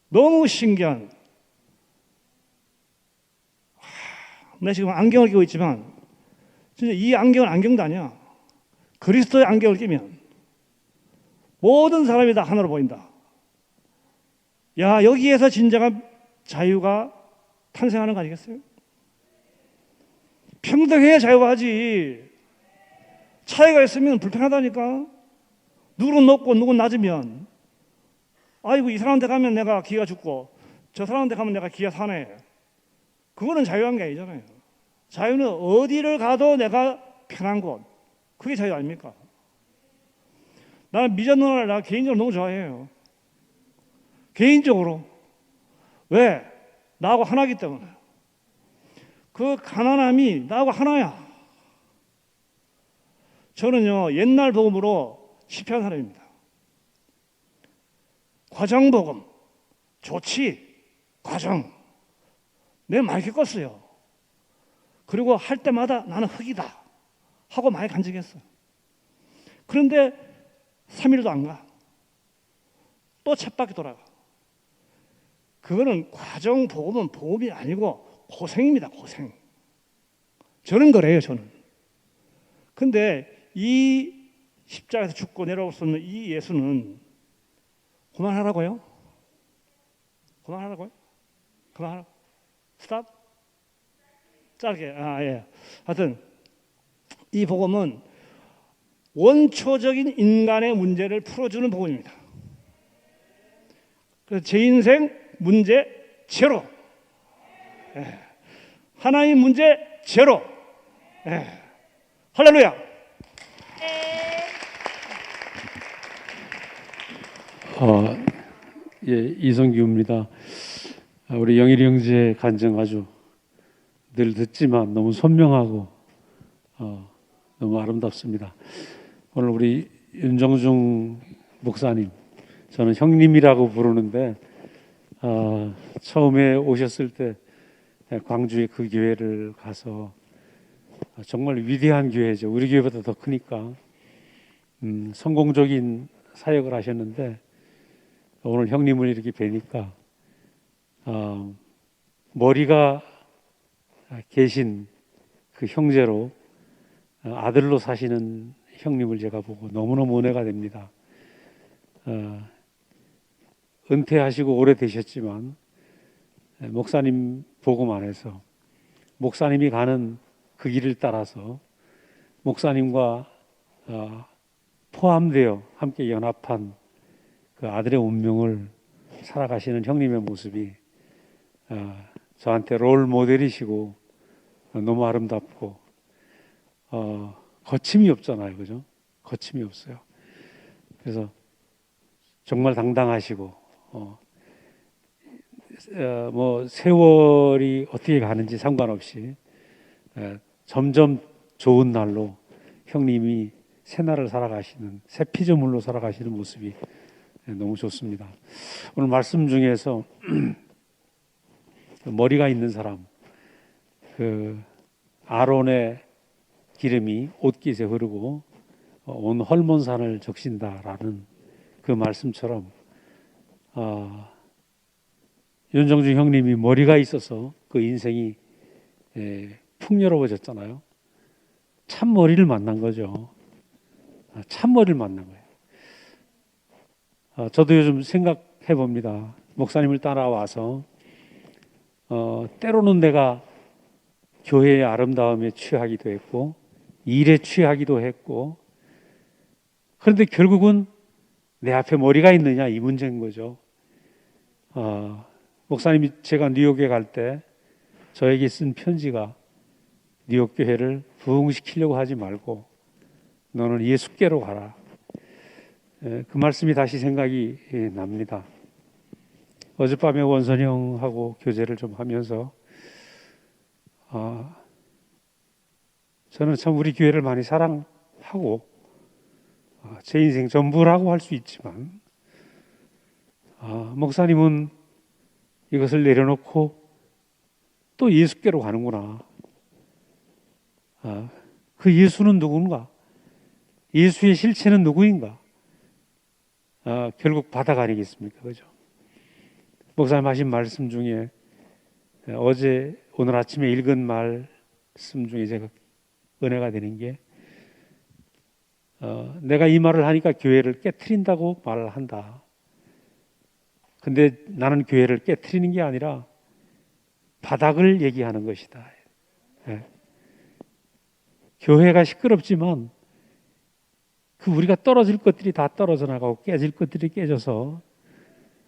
너무 신기한. 내가 지금 안경을 끼고 있지만 진짜 이 안경은 안경도 아니야. 그리스도의 안경을 끼면 모든 사람이 다 하나로 보인다. 야, 여기에서 진정한 자유가 탄생하는 거 아니겠어요? 평등해야 자유가 하지. 차이가 있으면 불편하다니까. 누구는 높고 누구는 낮으면, 아이고 이 사람한테 가면 내가 기가 죽고 저 사람한테 가면 내가 기가 사네. 그거는 자유한 게 아니잖아요. 자유는 어디를 가도 내가 편한 곳, 그게 자유 아닙니까? 나는 미전 누나를 나 개인적으로 너무 좋아해요. 개인적으로. 왜? 나하고 하나이기 때문에. 그 가난함이 나하고 하나야. 저는요, 옛날 복음으로 실패한 사람입니다. 과정복음, 좋지, 과정. 내가 많이 겪었어요. 그리고 할 때마다 나는 흙이다 하고 많이 간증했어. 그런데 3일도 안 가. 또 쳇바퀴 돌아가. 그거는 과정 복음은 복음이 아니고 고생입니다. 고생. 저는 그래요. 저는. 근데 이 십자가에서 죽고 내려올 수 없는 이 예수는 그만하라고요? 그만하라고요? 그만하라고? 스탑? 짧게. 예. 하여튼 이 복음은 원초적인 인간의 문제를 풀어주는 복음입니다. 그래서 제 인생 문제 제로. 예. 하나님 문제 제로. 예. 할렐루야. 예, 이성규입니다. 우리 영일이 형제 간증 아주 늘 듣지만 너무 선명하고 너무 아름답습니다. 오늘 우리 윤정중 목사님, 저는 형님이라고 부르는데 처음에 오셨을 때 광주의 그 교회를 가서 정말 위대한 교회죠. 우리 교회보다 더 크니까 성공적인 사역을 하셨는데 오늘 형님을 이렇게 뵈니까 머리가 계신 그 형제로 아들로 사시는 형님을 제가 보고 너무너무 은혜가 됩니다. 은퇴하시고 오래되셨지만 목사님 복음 안에서 목사님이 가는 그 길을 따라서 목사님과 포함되어 함께 연합한 그 아들의 운명을 살아가시는 형님의 모습이 저한테 롤 모델이시고 너무 아름답고 거침이 없잖아요, 그죠? 거침이 없어요. 그래서 정말 당당하시고 뭐 세월이 어떻게 가는지 상관없이 점점 좋은 날로 형님이 새 날을 살아가시는 새 피조물로 살아가시는 모습이 너무 좋습니다. 오늘 말씀 중에서 머리가 있는 사람, 그 아론의 기름이 옷깃에 흐르고 온 헐몬산을 적신다라는 그 말씀처럼 윤정주 형님이 머리가 있어서 그 인생이 풍요로워졌잖아요. 참 머리를 만난 거죠. 참 머리를 만난 거예요. 저도 요즘 생각해 봅니다. 목사님을 따라와서 때로는 내가 교회의 아름다움에 취하기도 했고 일에 취하기도 했고, 그런데 결국은 내 앞에 머리가 있느냐 이 문제인 거죠. 목사님이 제가 뉴욕에 갈 때 저에게 쓴 편지가 뉴욕 교회를 부흥시키려고 하지 말고 너는 예수께로 가라. 그 말씀이 다시 생각이 납니다. 어젯밤에 원선 형하고 교제를 좀 하면서 저는 참 우리 교회를 많이 사랑하고 제 인생 전부라고 할 수 있지만 목사님은 이것을 내려놓고 또 예수께로 가는구나. 그 예수는 누군가? 예수의 실체는 누구인가? 결국 바다가 아니겠습니까? 그죠? 목사님 하신 말씀 중에 어제 오늘 아침에 읽은 말씀 중에 제가 은혜가 되는 게 내가 이 말을 하니까 교회를 깨트린다고 말을 한다. 근데 나는 교회를 깨트리는 게 아니라 바닥을 얘기하는 것이다. 교회가 시끄럽지만 그 우리가 떨어질 것들이 다 떨어져 나가고 깨질 것들이 깨져서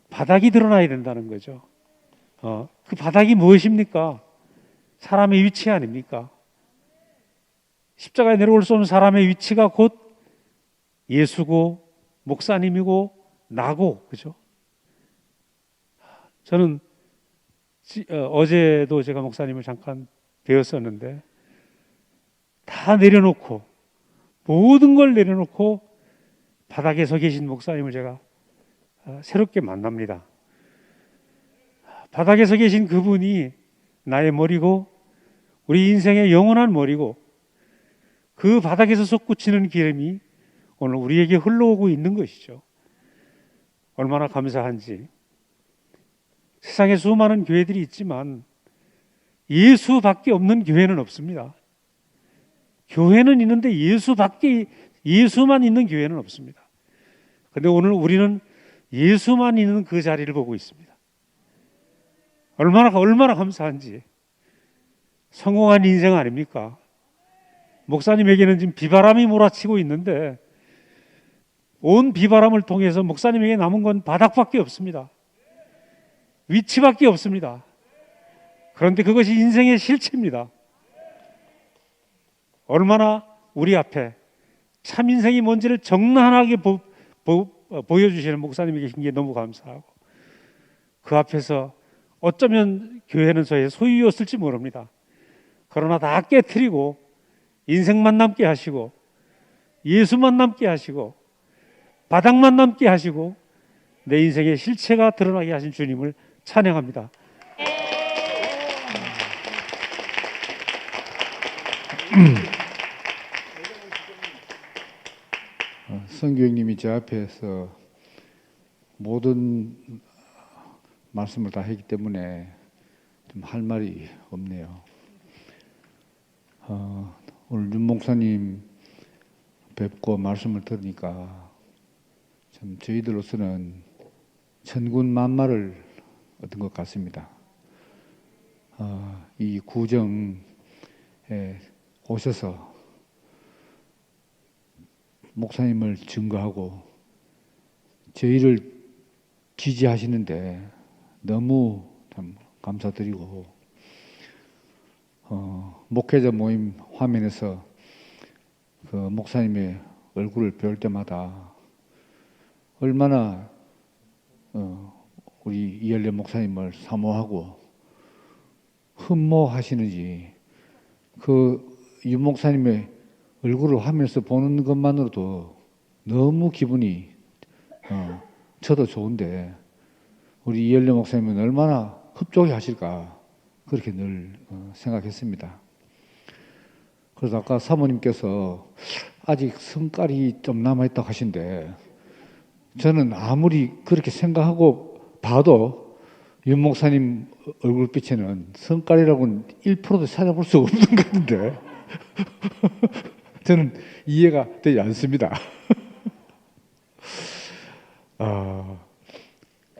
바닥이 드러나야 된다는 거죠. 그 바닥이 무엇입니까? 사람의 위치 아닙니까? 십자가에 내려올 수 없는 사람의 위치가 곧 예수고 목사님이고 나고, 그죠? 저는 어제도 제가 목사님을 잠깐 뵈었었는데 다 내려놓고 모든 걸 내려놓고 바닥에 서 계신 목사님을 제가 새롭게 만납니다. 바닥에 서 계신 그분이 나의 머리고 우리 인생의 영원한 머리고 그 바닥에서 솟구치는 기름이 오늘 우리에게 흘러오고 있는 것이죠. 얼마나 감사한지. 세상에 수많은 교회들이 있지만 예수밖에 없는 교회는 없습니다. 교회는 있는데 예수만 있는 교회는 없습니다. 그런데 오늘 우리는 예수만 있는 그 자리를 보고 있습니다. 얼마나 감사한지. 성공한 인생 아닙니까? 목사님에게는 지금 비바람이 몰아치고 있는데 온 비바람을 통해서 목사님에게 남은 건 바닥밖에 없습니다. 위치밖에 없습니다. 그런데 그것이 인생의 실체입니다. 얼마나 우리 앞에 참 인생이 뭔지를 적나라하게 보여주시는 목사님이 계신 게 너무 감사하고, 그 앞에서 어쩌면 교회는 저의 소유였을지 모릅니다. 그러나 다 깨트리고 인생만 남게 하시고 예수만 남게 하시고 바닥만 남게 하시고 내 인생의 실체가 드러나게 하신 주님을 찬양합니다. 성교육님이 제 앞에서 모든 말씀을 다 했기 때문에 좀 할 말이 없네요. 오늘 윤 목사님 뵙고 말씀을 들으니까 참 저희들로서는 천군 만마를 얻은 것 같습니다. 이 구정에 오셔서 목사님을 증거하고 저희를 지지하시는데 너무 참 감사드리고, 목회자 모임 화면에서 그 목사님의 얼굴을 볼 때마다 얼마나 우리 이열래 목사님을 사모하고 흠모하시는지, 그 유 목사님의 얼굴을 화면에서 보는 것만으로도 너무 기분이 저도 좋은데 우리 이열래 목사님은 얼마나 흡족해 하실까 그렇게 늘 생각했습니다. 그래서 아까 사모님께서 아직 성깔이 좀 남아있다고 하신데, 저는 아무리 그렇게 생각하고 봐도 윤 목사님 얼굴빛에는 성깔이라고는 1%도 찾아볼 수가 없는 것 같은데 저는 이해가 되지 않습니다.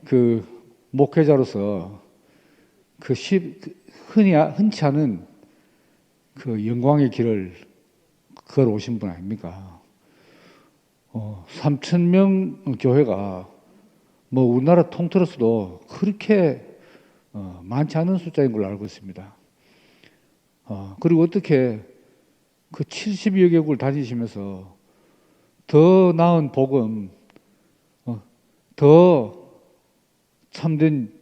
그 목회자로서 흔치 않은 그 영광의 길을 걸어오신 분 아닙니까? 3,000명 교회가 뭐 우리나라 통틀어서도 그렇게 많지 않은 숫자인 걸로 알고 있습니다. 그리고 어떻게 그 70여 개국을 다니시면서 더 나은 복음, 더 참된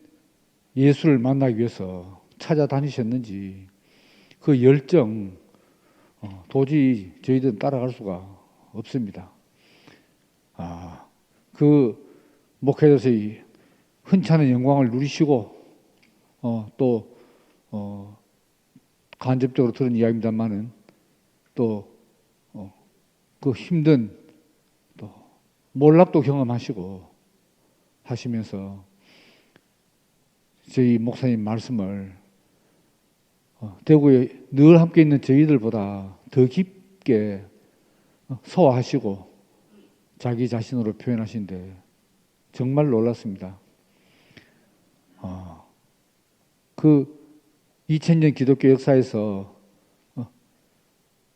예수를 만나기 위해서 찾아다니셨는지, 그 열정 도저히 저희들은 따라갈 수가 없습니다. 그 목회자로서의 흔치 않은 영광을 누리시고 또 간접적으로 들은 이야기입니다만은 또 그 힘든 또 몰락도 경험하시고 하시면서 저희 목사님 말씀을 대구에 늘 함께 있는 저희들보다 더 깊게 소화하시고 자기 자신으로 표현하신데 정말 놀랐습니다. 그 2000년 기독교 역사에서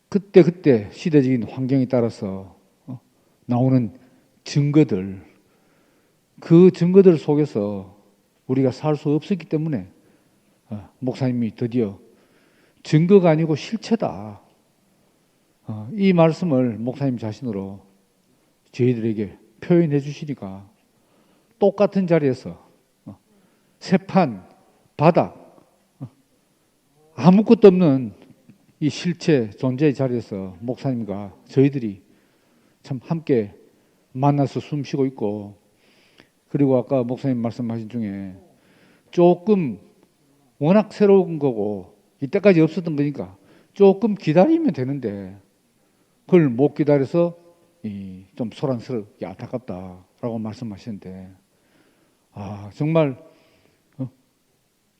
그때 시대적인 환경에 따라서 나오는 증거들, 그 증거들 속에서 우리가 살 수 없었기 때문에 목사님이 드디어 증거가 아니고 실체다, 이 말씀을 목사님 자신으로 저희들에게 표현해 주시니까 똑같은 자리에서 새판, 바닥, 아무것도 없는 이 실체 존재의 자리에서 목사님과 저희들이 참 함께 만나서 숨쉬고 있고, 그리고 아까 목사님 말씀하신 중에 조금 워낙 새로운 거고 이때까지 없었던 거니까 조금 기다리면 되는데 그걸 못 기다려서 좀 소란스럽게 안타깝다라고 말씀하시는데, 정말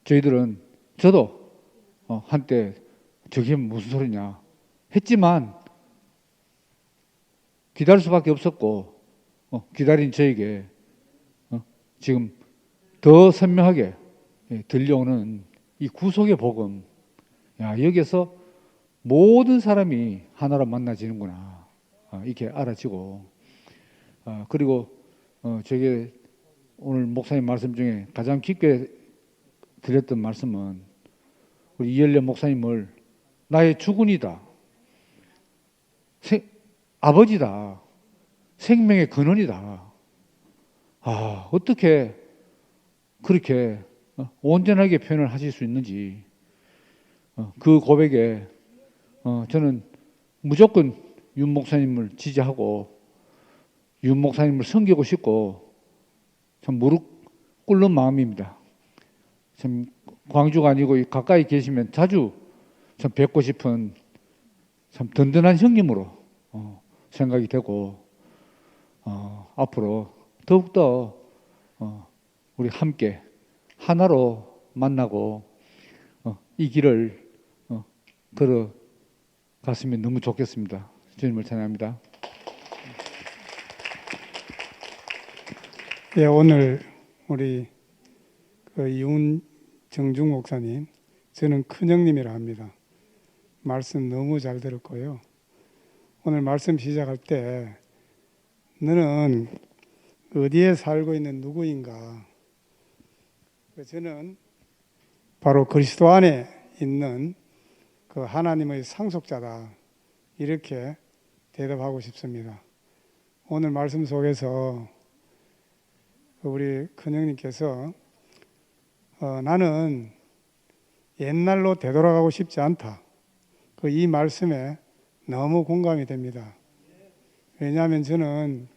저희들은, 저도 한때 저게 무슨 소리냐 했지만 기다릴 수밖에 없었고, 기다린 저에게 지금 더 선명하게 들려오는 이 구속의 복음, 여기에서 모든 사람이 하나로 만나지는구나, 이렇게 알아지고, 그리고 저게 오늘 목사님 말씀 중에 가장 깊게 드렸던 말씀은 우리 이열래 목사님을 나의 주군이다, 아버지다, 생명의 근원이다. 어떻게 그렇게 온전하게 표현을 하실 수 있는지, 그 고백에 저는 무조건 윤 목사님을 지지하고 윤 목사님을 섬기고 싶고 참 무릎 꿇는 마음입니다. 참 광주가 아니고 가까이 계시면 자주 참 뵙고 싶은 참 든든한 형님으로 생각이 되고, 앞으로 더욱더 우리 함께 하나로 만나고 이 길을 걸어갔으면 너무 좋겠습니다. 주님을 찬양합니다. 예, 오늘 우리 그 윤정중 목사님, 저는 큰형님이라 합니다. 말씀 너무 잘 들었고요. 오늘 말씀 시작할 때 너는 어디에 살고 있는 누구인가? 저는 바로 그리스도 안에 있는 그 하나님의 상속자다. 이렇게 대답하고 싶습니다. 오늘 말씀 속에서 우리 큰형님께서 나는 옛날로 되돌아가고 싶지 않다. 이 말씀에 너무 공감이 됩니다. 왜냐하면 저는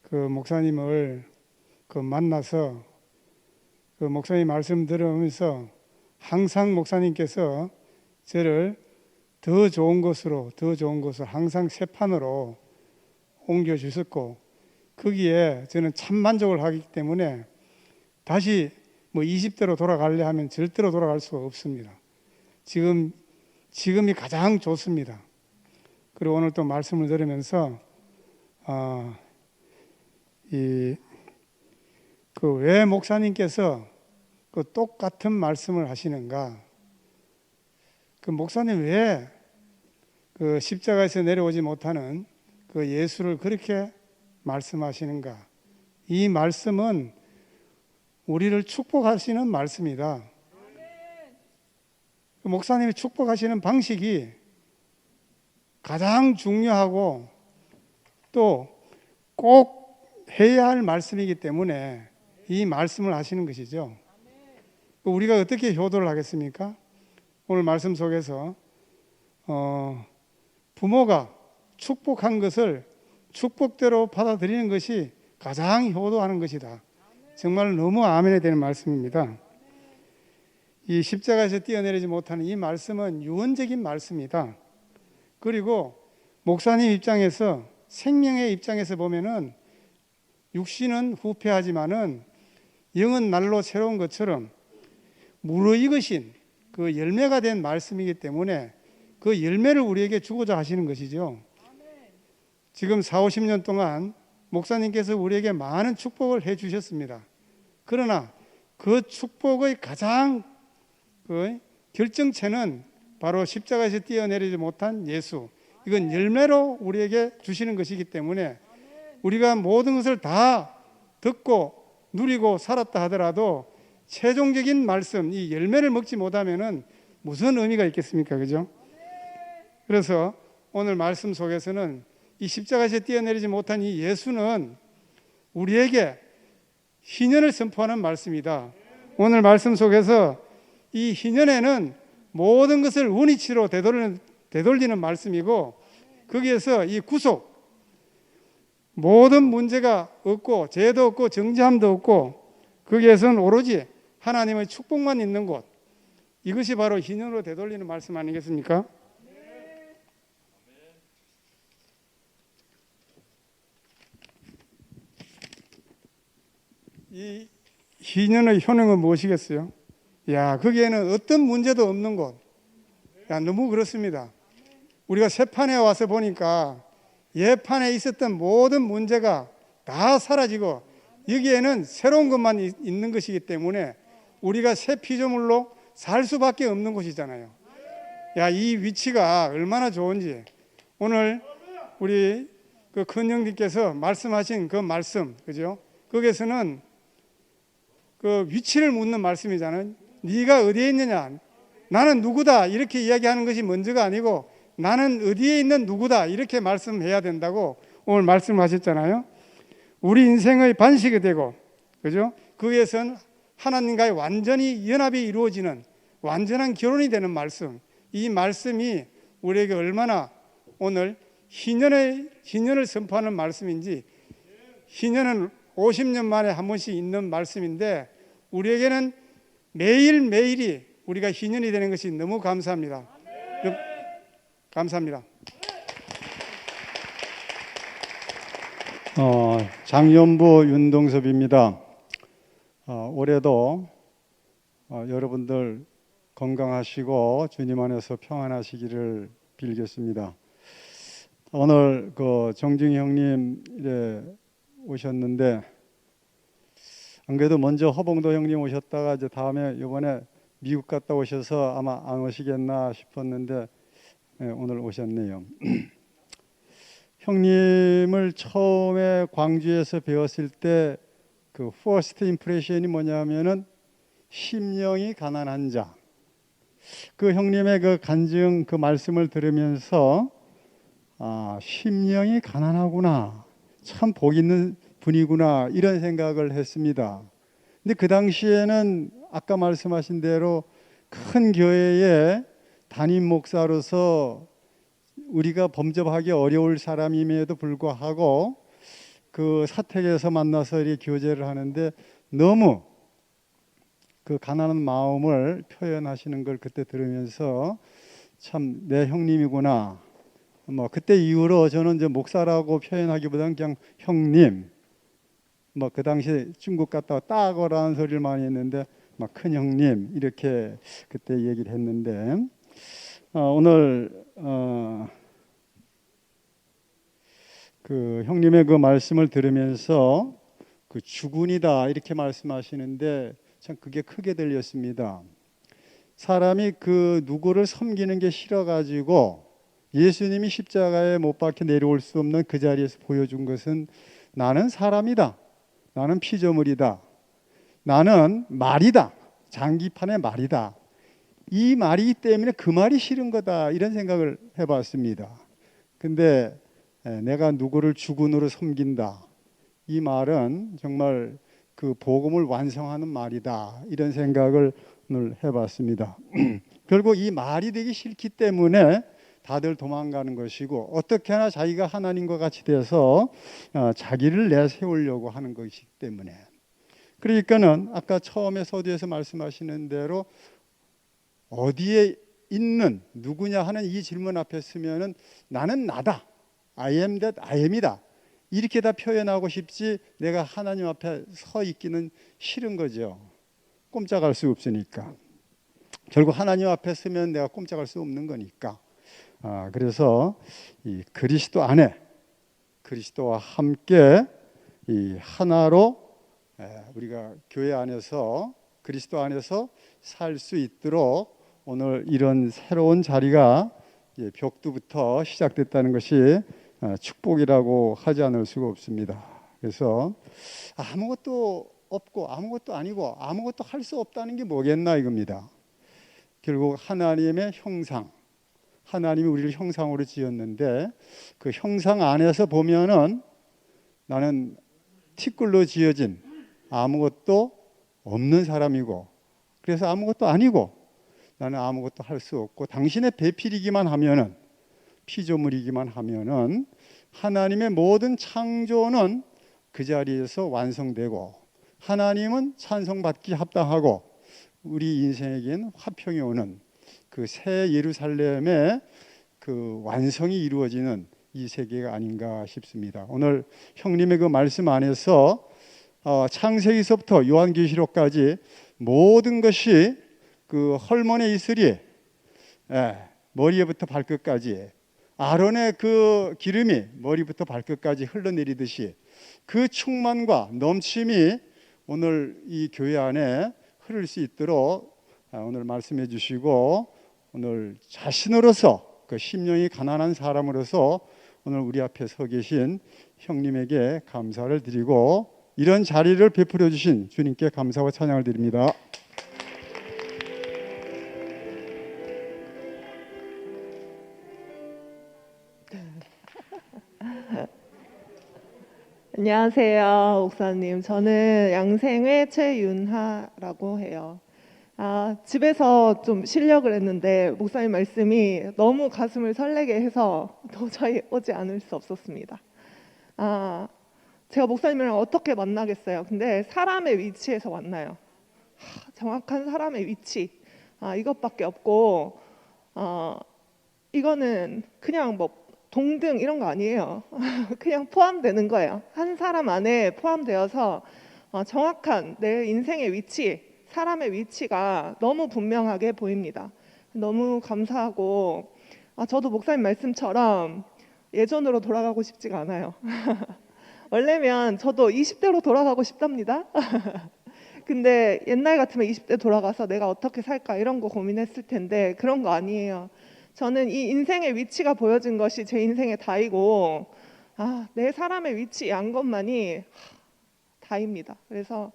그 목사님을 만나서 그 목사님 말씀 들으면서 항상 목사님께서 저를 더 좋은 것을 항상 새 판으로 옮겨 주셨고 거기에 저는 참 만족을 하기 때문에 다시 20대로 돌아가려 하면 절대로 돌아갈 수가 없습니다. 지금이 가장 좋습니다. 그리고 오늘 또 말씀을 들으면서 왜 목사님께서 그 똑같은 말씀을 하시는가? 그 목사님 왜 그 십자가에서 내려오지 못하는 그 예수를 그렇게 말씀하시는가? 이 말씀은 우리를 축복하시는 말씀이다. 그 목사님이 축복하시는 방식이 가장 중요하고 또 꼭 해야 할 말씀이기 때문에 이 말씀을 하시는 것이죠. 우리가 어떻게 효도를 하겠습니까? 오늘 말씀 속에서 부모가 축복한 것을 축복대로 받아들이는 것이 가장 효도하는 것이다. 정말 너무 아멘이 되는 말씀입니다. 이 십자가에서 뛰어내리지 못하는 이 말씀은 유언적인 말씀이다. 그리고 목사님 입장에서 생명의 입장에서 보면은 육신은 후패하지만은 영은 날로 새로운 것처럼 무르익으신 그 열매가 된 말씀이기 때문에 그 열매를 우리에게 주고자 하시는 것이죠. 지금 40-50년 동안 목사님께서 우리에게 많은 축복을 해 주셨습니다. 그러나 그 축복의 가장 그 결정체는 바로 십자가에서 뛰어내리지 못한 예수. 이건 열매로 우리에게 주시는 것이기 때문에 우리가 모든 것을 다 듣고 누리고 살았다 하더라도 최종적인 말씀, 이 열매를 먹지 못하면은 무슨 의미가 있겠습니까? 그죠? 그래서 오늘 말씀 속에서는 이 십자가에서 뛰어내리지 못한 이 예수는 우리에게 희년을 선포하는 말씀이다. 오늘 말씀 속에서 이 희년에는 모든 것을 원위치로 되돌리는 말씀이고 거기에서 이 구속, 모든 문제가 없고 죄도 없고 정죄함도 없고 거기에서는 오로지 하나님의 축복만 있는 곳, 이것이 바로 희년으로 되돌리는 말씀 아니겠습니까? 이 희년의 효능은 무엇이겠어요? 거기에는 어떤 문제도 없는 곳. 너무 그렇습니다. 우리가 새 판에 와서 보니까 옛판에 있었던 모든 문제가 다 사라지고 여기에는 새로운 것만 있는 것이기 때문에 우리가 새 피조물로 살 수밖에 없는 곳이잖아요. 이 위치가 얼마나 좋은지 오늘 우리 그 큰형님께서 말씀하신 그 말씀, 그죠? 거기에서는 그 위치를 묻는 말씀이잖아요. 네가 어디에 있느냐? 나는 누구다. 이렇게 이야기하는 것이 먼저가 아니고 나는 어디에 있는 누구다. 이렇게 말씀해야 된다고 오늘 말씀하셨잖아요. 우리 인생의 반식이 되고, 그죠? 거기에선 하나님과의 완전히 연합이 이루어지는 완전한 결혼이 되는 말씀. 이 말씀이 우리에게 얼마나 오늘 희년을 선포하는 말씀인지, 희년은 50년 만에 한 번씩 있는 말씀인데 우리에게는 매일매일이 우리가 희년이 되는 것이 너무 감사합니다. 감사합니다. 장연부 윤동섭입니다. 올해도 여러분들 건강하시고 주님 안에서 평안하시기를 빌겠습니다. 오늘 그 정중희 형님 오셨는데 안 그래도 먼저 허봉도 형님 오셨다가 이제 다음에 이번에 미국 갔다 오셔서 아마 안 오시겠나 싶었는데 오늘 오셨네요. 형님을 처음에 광주에서 배웠을 때 그 퍼스트 임프레션이 뭐냐면은 심령이 가난한 자. 그 형님의 그 간증 그 말씀을 들으면서 심령이 가난하구나. 참 복 있는 분이구나. 이런 생각을 했습니다. 근데 그 당시에는 아까 말씀하신 대로 큰 교회의 담임 목사로서 우리가 범접하기 어려울 사람임에도 불구하고 그 사택에서 만나서 이렇게 교제를 하는데 너무 그 가난한 마음을 표현하시는 걸 그때 들으면서 참 내 형님이구나. 뭐 그때 이후로 저는 이제 목사라고 표현하기보다는 그냥 형님. 뭐 그 당시 중국 갔다가 따거라는 소리를 많이 했는데 막 큰 형님 이렇게 그때 얘기를 했는데 오늘 그 형님의 그 말씀을 들으면서 그 주군이다 이렇게 말씀하시는데 참 그게 크게 들렸습니다. 사람이 그 누구를 섬기는 게 싫어가지고 예수님이 십자가에 못 박혀 내려올 수 없는 그 자리에서 보여준 것은 나는 사람이다. 나는 피조물이다. 나는 말이다. 장기판의 말이다. 이 말이기 때문에 그 말이 싫은 거다. 이런 생각을 해봤습니다. 근데 내가 누구를 주군으로 섬긴다. 이 말은 정말 그 복음을 완성하는 말이다. 이런 생각을 오늘 해봤습니다. 결국 이 말이 되기 싫기 때문에 다들 도망가는 것이고 어떻게 하나 자기가 하나님과 같이 돼서 자기를 내세우려고 하는 것이기 때문에 그러니까는 아까 처음에 서두에서 말씀하시는 대로 어디에 있는 누구냐 하는 이 질문 앞에 서면은 나는 나다. I am that I am이다. 이렇게 다 표현하고 싶지 내가 하나님 앞에 서 있기는 싫은 거죠. 꼼짝할 수 없으니까. 결국 하나님 앞에 서면 내가 꼼짝할 수 없는 거니까. 그래서 이 그리스도 안에 그리스도와 함께 이 하나로 우리가 교회 안에서 그리스도 안에서 살 수 있도록 오늘 이런 새로운 자리가 벽두부터 시작됐다는 것이 축복이라고 하지 않을 수가 없습니다. 그래서 아무것도 없고 아무것도 아니고 아무것도 할 수 없다는 게 뭐겠나 이겁니다. 결국 하나님의 형상, 하나님이 우리를 형상으로 지었는데 그 형상 안에서 보면은 나는 티끌로 지어진 아무것도 없는 사람이고 그래서 아무것도 아니고 나는 아무것도 할 수 없고 당신의 배필이기만 하면은 피조물이기만 하면은 하나님의 모든 창조는 그 자리에서 완성되고 하나님은 찬송받기 합당하고 우리 인생에겐 화평이 오는 그 새 예루살렘의 그 완성이 이루어지는 이 세계가 아닌가 싶습니다. 오늘 형님의 그 말씀 안에서 창세기서부터 요한계시록까지 모든 것이 그 헐몬의 이슬이 머리에부터 발끝까지 아론의 그 기름이 머리부터 발끝까지 흘러내리듯이 그 충만과 넘침이 오늘 이 교회 안에 흐를 수 있도록 오늘 말씀해 주시고 오늘 자신으로서 그 심령이 가난한 사람으로서 오늘 우리 앞에 서 계신 형님에게 감사를 드리고 이런 자리를 베풀어 주신 주님께 감사와 찬양을 드립니다. 안녕하세요, 목사님. 저는 양생회 최윤하라고 해요. 집에서 좀 실력을 했는데 목사님 말씀이 너무 가슴을 설레게 해서 도저히 오지 않을 수 없었습니다. 제가 목사님이랑 어떻게 만나겠어요? 근데 사람의 위치에서 만나요. 정확한 사람의 위치. 이것밖에 없고 이거는 그냥 뭐 동등 이런 거 아니에요. 그냥 포함되는 거예요. 한 사람 안에 포함되어서 정확한 내 인생의 위치, 사람의 위치가 너무 분명하게 보입니다. 너무 감사하고 저도 목사님 말씀처럼 예전으로 돌아가고 싶지가 않아요. 원래면 저도 20대로 돌아가고 싶답니다. 근데 옛날 같으면 20대 돌아가서 내가 어떻게 살까 이런 거 고민했을 텐데 그런 거 아니에요. 저는 이 인생의 위치가 보여진 것이 제 인생의 다이고, 내 사람의 위치 안 것만이 다입니다. 그래서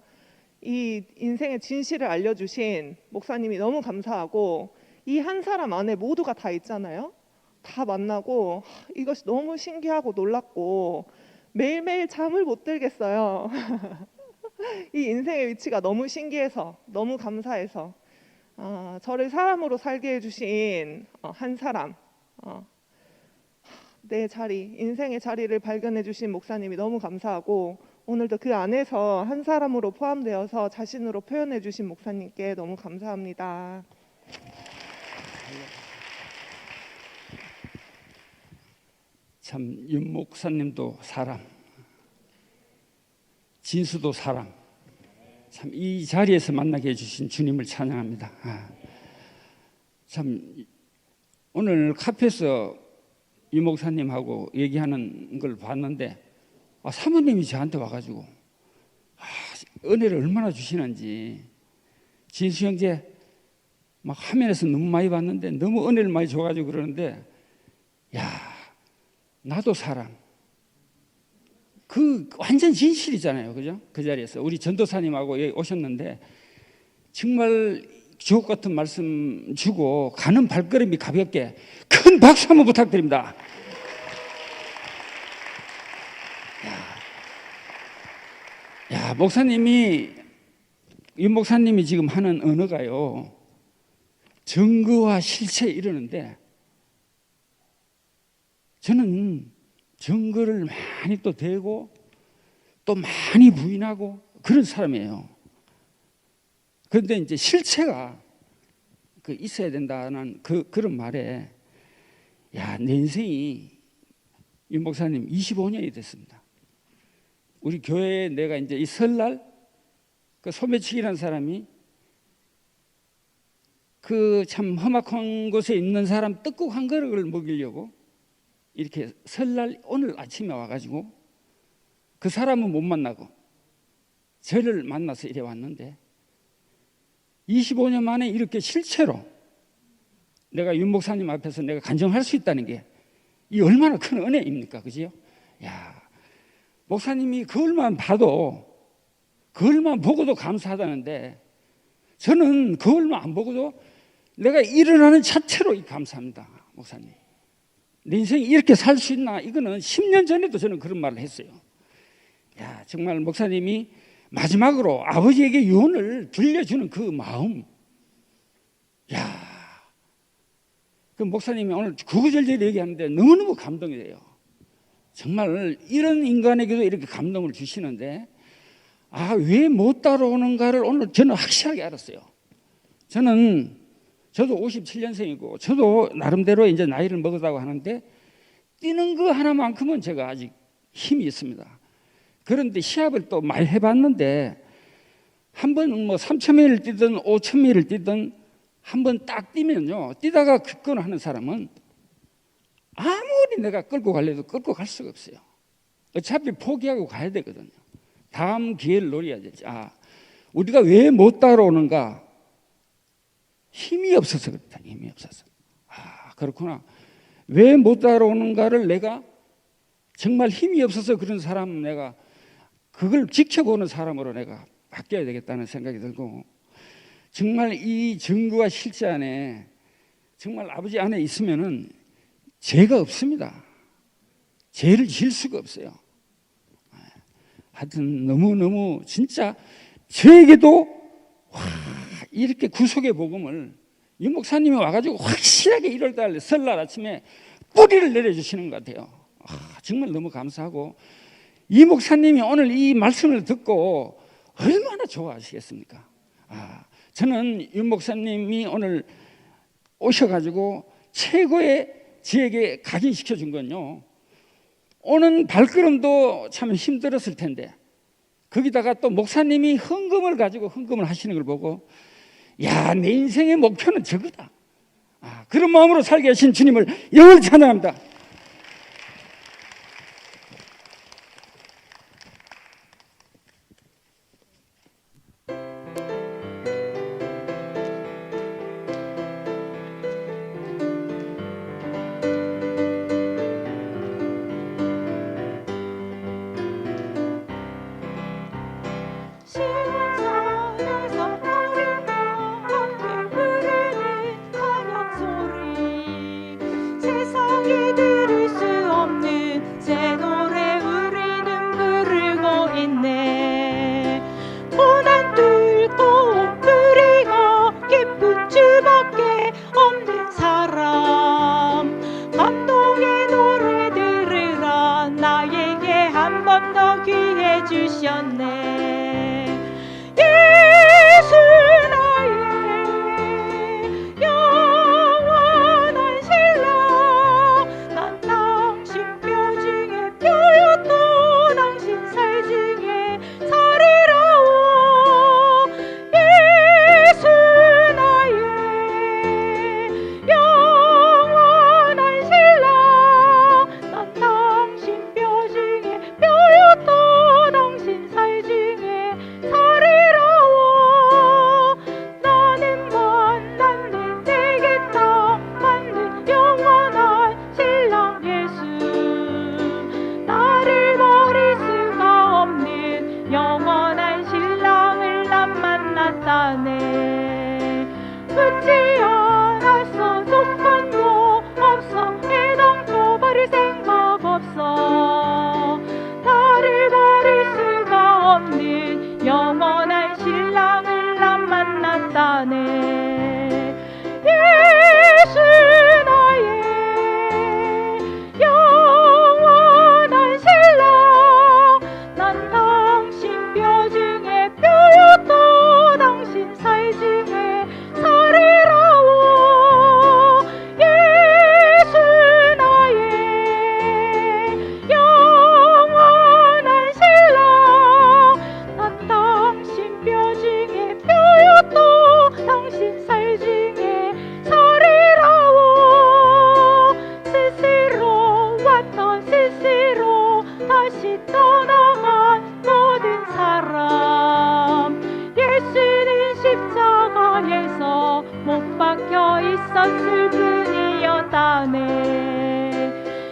이 인생의 진실을 알려주신 목사님이 너무 감사하고, 이 한 사람 안에 모두가 다 있잖아요. 다 만나고 이것이 너무 신기하고 놀랍고 매일매일 잠을 못 들겠어요. 이 인생의 위치가 너무 신기해서, 너무 감사해서, 저를 사람으로 살게 해주신 한 사람, 내 자리, 인생의 자리를 발견해 주신 목사님이 너무 감사하고, 오늘도 그 안에서 한 사람으로 포함되어서 자신으로 표현해 주신 목사님께 너무 감사합니다. 참 윤 목사님도 사람, 진수도 사람, 참 이 자리에서 만나게 해주신 주님을 찬양합니다. 참 오늘 카페에서 윤 목사님하고 얘기하는 걸 봤는데, 사모님이 저한테 와가지고 은혜를 얼마나 주시는지, 진수 형제 막 화면에서 너무 많이 봤는데 너무 은혜를 많이 줘가지고 그러는데, 야, 나도 사람, 그 완전 진실이잖아요, 그죠? 그 자리에서 우리 전도사님하고 여기 오셨는데 정말 주옥 같은 말씀 주고 가는 발걸음이 가볍게, 큰 박수 한번 부탁드립니다. 야, 목사님이, 윤 목사님이 지금 하는 언어가요, 증거와 실체 이러는데, 저는 증거를 많이 또 대고 또 많이 부인하고 그런 사람이에요. 그런데 이제 실체가 있어야 된다는 그런 말에, 야, 내 인생이 윤 목사님 25년이 됐습니다. 우리 교회에 내가 이제 이 설날 소매치기라는 사람이 참 험악한 곳에 있는 사람 떡국 한 그릇을 먹이려고 이렇게 설날 오늘 아침에 와가지고, 그 사람은 못 만나고 저를 만나서 이래 왔는데, 25년 만에 이렇게 실체로 내가 윤 목사님 앞에서 내가 간증할 수 있다는 게 이 얼마나 큰 은혜입니까, 그지요? 야, 목사님이 그걸만 봐도, 그걸만 보고도 감사하다는데, 저는 그걸만 안 보고도 내가 일어나는 자체로 감사합니다. 목사님, 내 인생이 이렇게 살 수 있나? 이거는 10년 전에도 저는 그런 말을 했어요. 야, 정말 목사님이 마지막으로 아버지에게 유언을 들려주는 그 마음, 야, 그 목사님이 오늘 구구절절 얘기하는데 너무너무 감동이 돼요. 정말 이런 인간에게도 이렇게 감동을 주시는데, 왜 못 따라오는가를 오늘 저는 확실하게 알았어요. 저도 57년생이고 저도 나름대로 이제 나이를 먹었다고 하는데, 뛰는 거 하나만큼은 제가 아직 힘이 있습니다. 그런데 시합을 또 많이 해봤는데, 한 번 3,000m를 뛰든 5,000m를 뛰든 한 번 딱 뛰면요, 뛰다가 급권하는 사람은 아무리 내가 끌고 가려도 끌고 갈 수가 없어요. 어차피 포기하고 가야 되거든요. 다음 기회를 노려야 되지. 우리가 왜 못 따라오는가? 힘이 없어서 그렇다. 힘이 없어서. 그렇구나. 왜 못 따라오는가를 내가 정말 힘이 없어서 그런 사람, 내가 그걸 지켜보는 사람으로 내가 바뀌어야 되겠다는 생각이 들고, 정말 이 증거와 실제 안에 정말 아버지 안에 있으면은 죄가 없습니다. 죄를 지을 수가 없어요. 하여튼 너무너무 진짜 저에게도 이렇게 구속의 복음을 윤 목사님이 와가지고 확실하게 1월달 설날 아침에 뿌리를 내려주시는 것 같아요. 정말 너무 감사하고, 이 목사님이 오늘 이 말씀을 듣고 얼마나 좋아하시겠습니까? 저는 윤 목사님이 오늘 오셔가지고 최고의 저에게 각인시켜 준 건요, 오는 발걸음도 참 힘들었을 텐데, 거기다가 또 목사님이 헌금을 가지고 헌금을 하시는 걸 보고, 야, 내 인생의 목표는 저거다. 그런 마음으로 살게 하신 주님을 영원히 찬양합니다. 묻지 않았어. 조건도 없어. 애당초 버릴 생각 없어. 나를 버릴 수가 없는 영원한 신랑을 난 만났다네. 예수 나의 영원한 신랑. 난 당신 뼈 중에 뼈였고 당신 살 중에 살이라오. 예수 나의 영원한 신랑. 난 당신 뼈 중에 뼈였고 당신 살 중에 살이라오. 스스로 왔던 스스로 다시 떠나간 모든 사람. 예수는 십자가에서 못 박혀 있었을 뿐이었다네.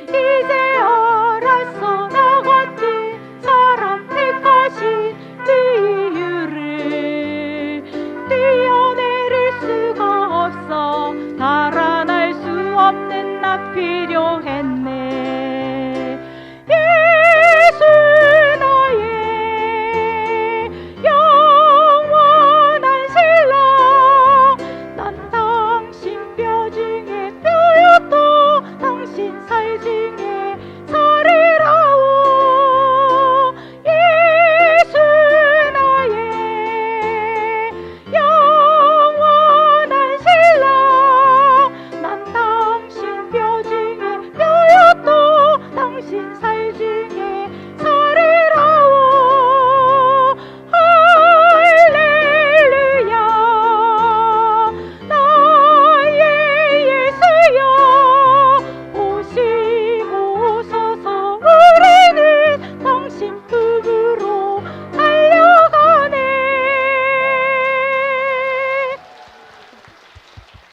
이제 알았어. 나 같은 사람 택하신 그 이유를. 뛰어내릴 수가 없어. 달아날 수 없는 나 필요했네. 예수 나의 영원한 신랑. 난 당신 뼈 중에 뼈였고 당신 살 중에 살이라오. 예수 나의 영원한 신랑. 난 당신 뼈 중에 뼈였고 당신 살 중에 살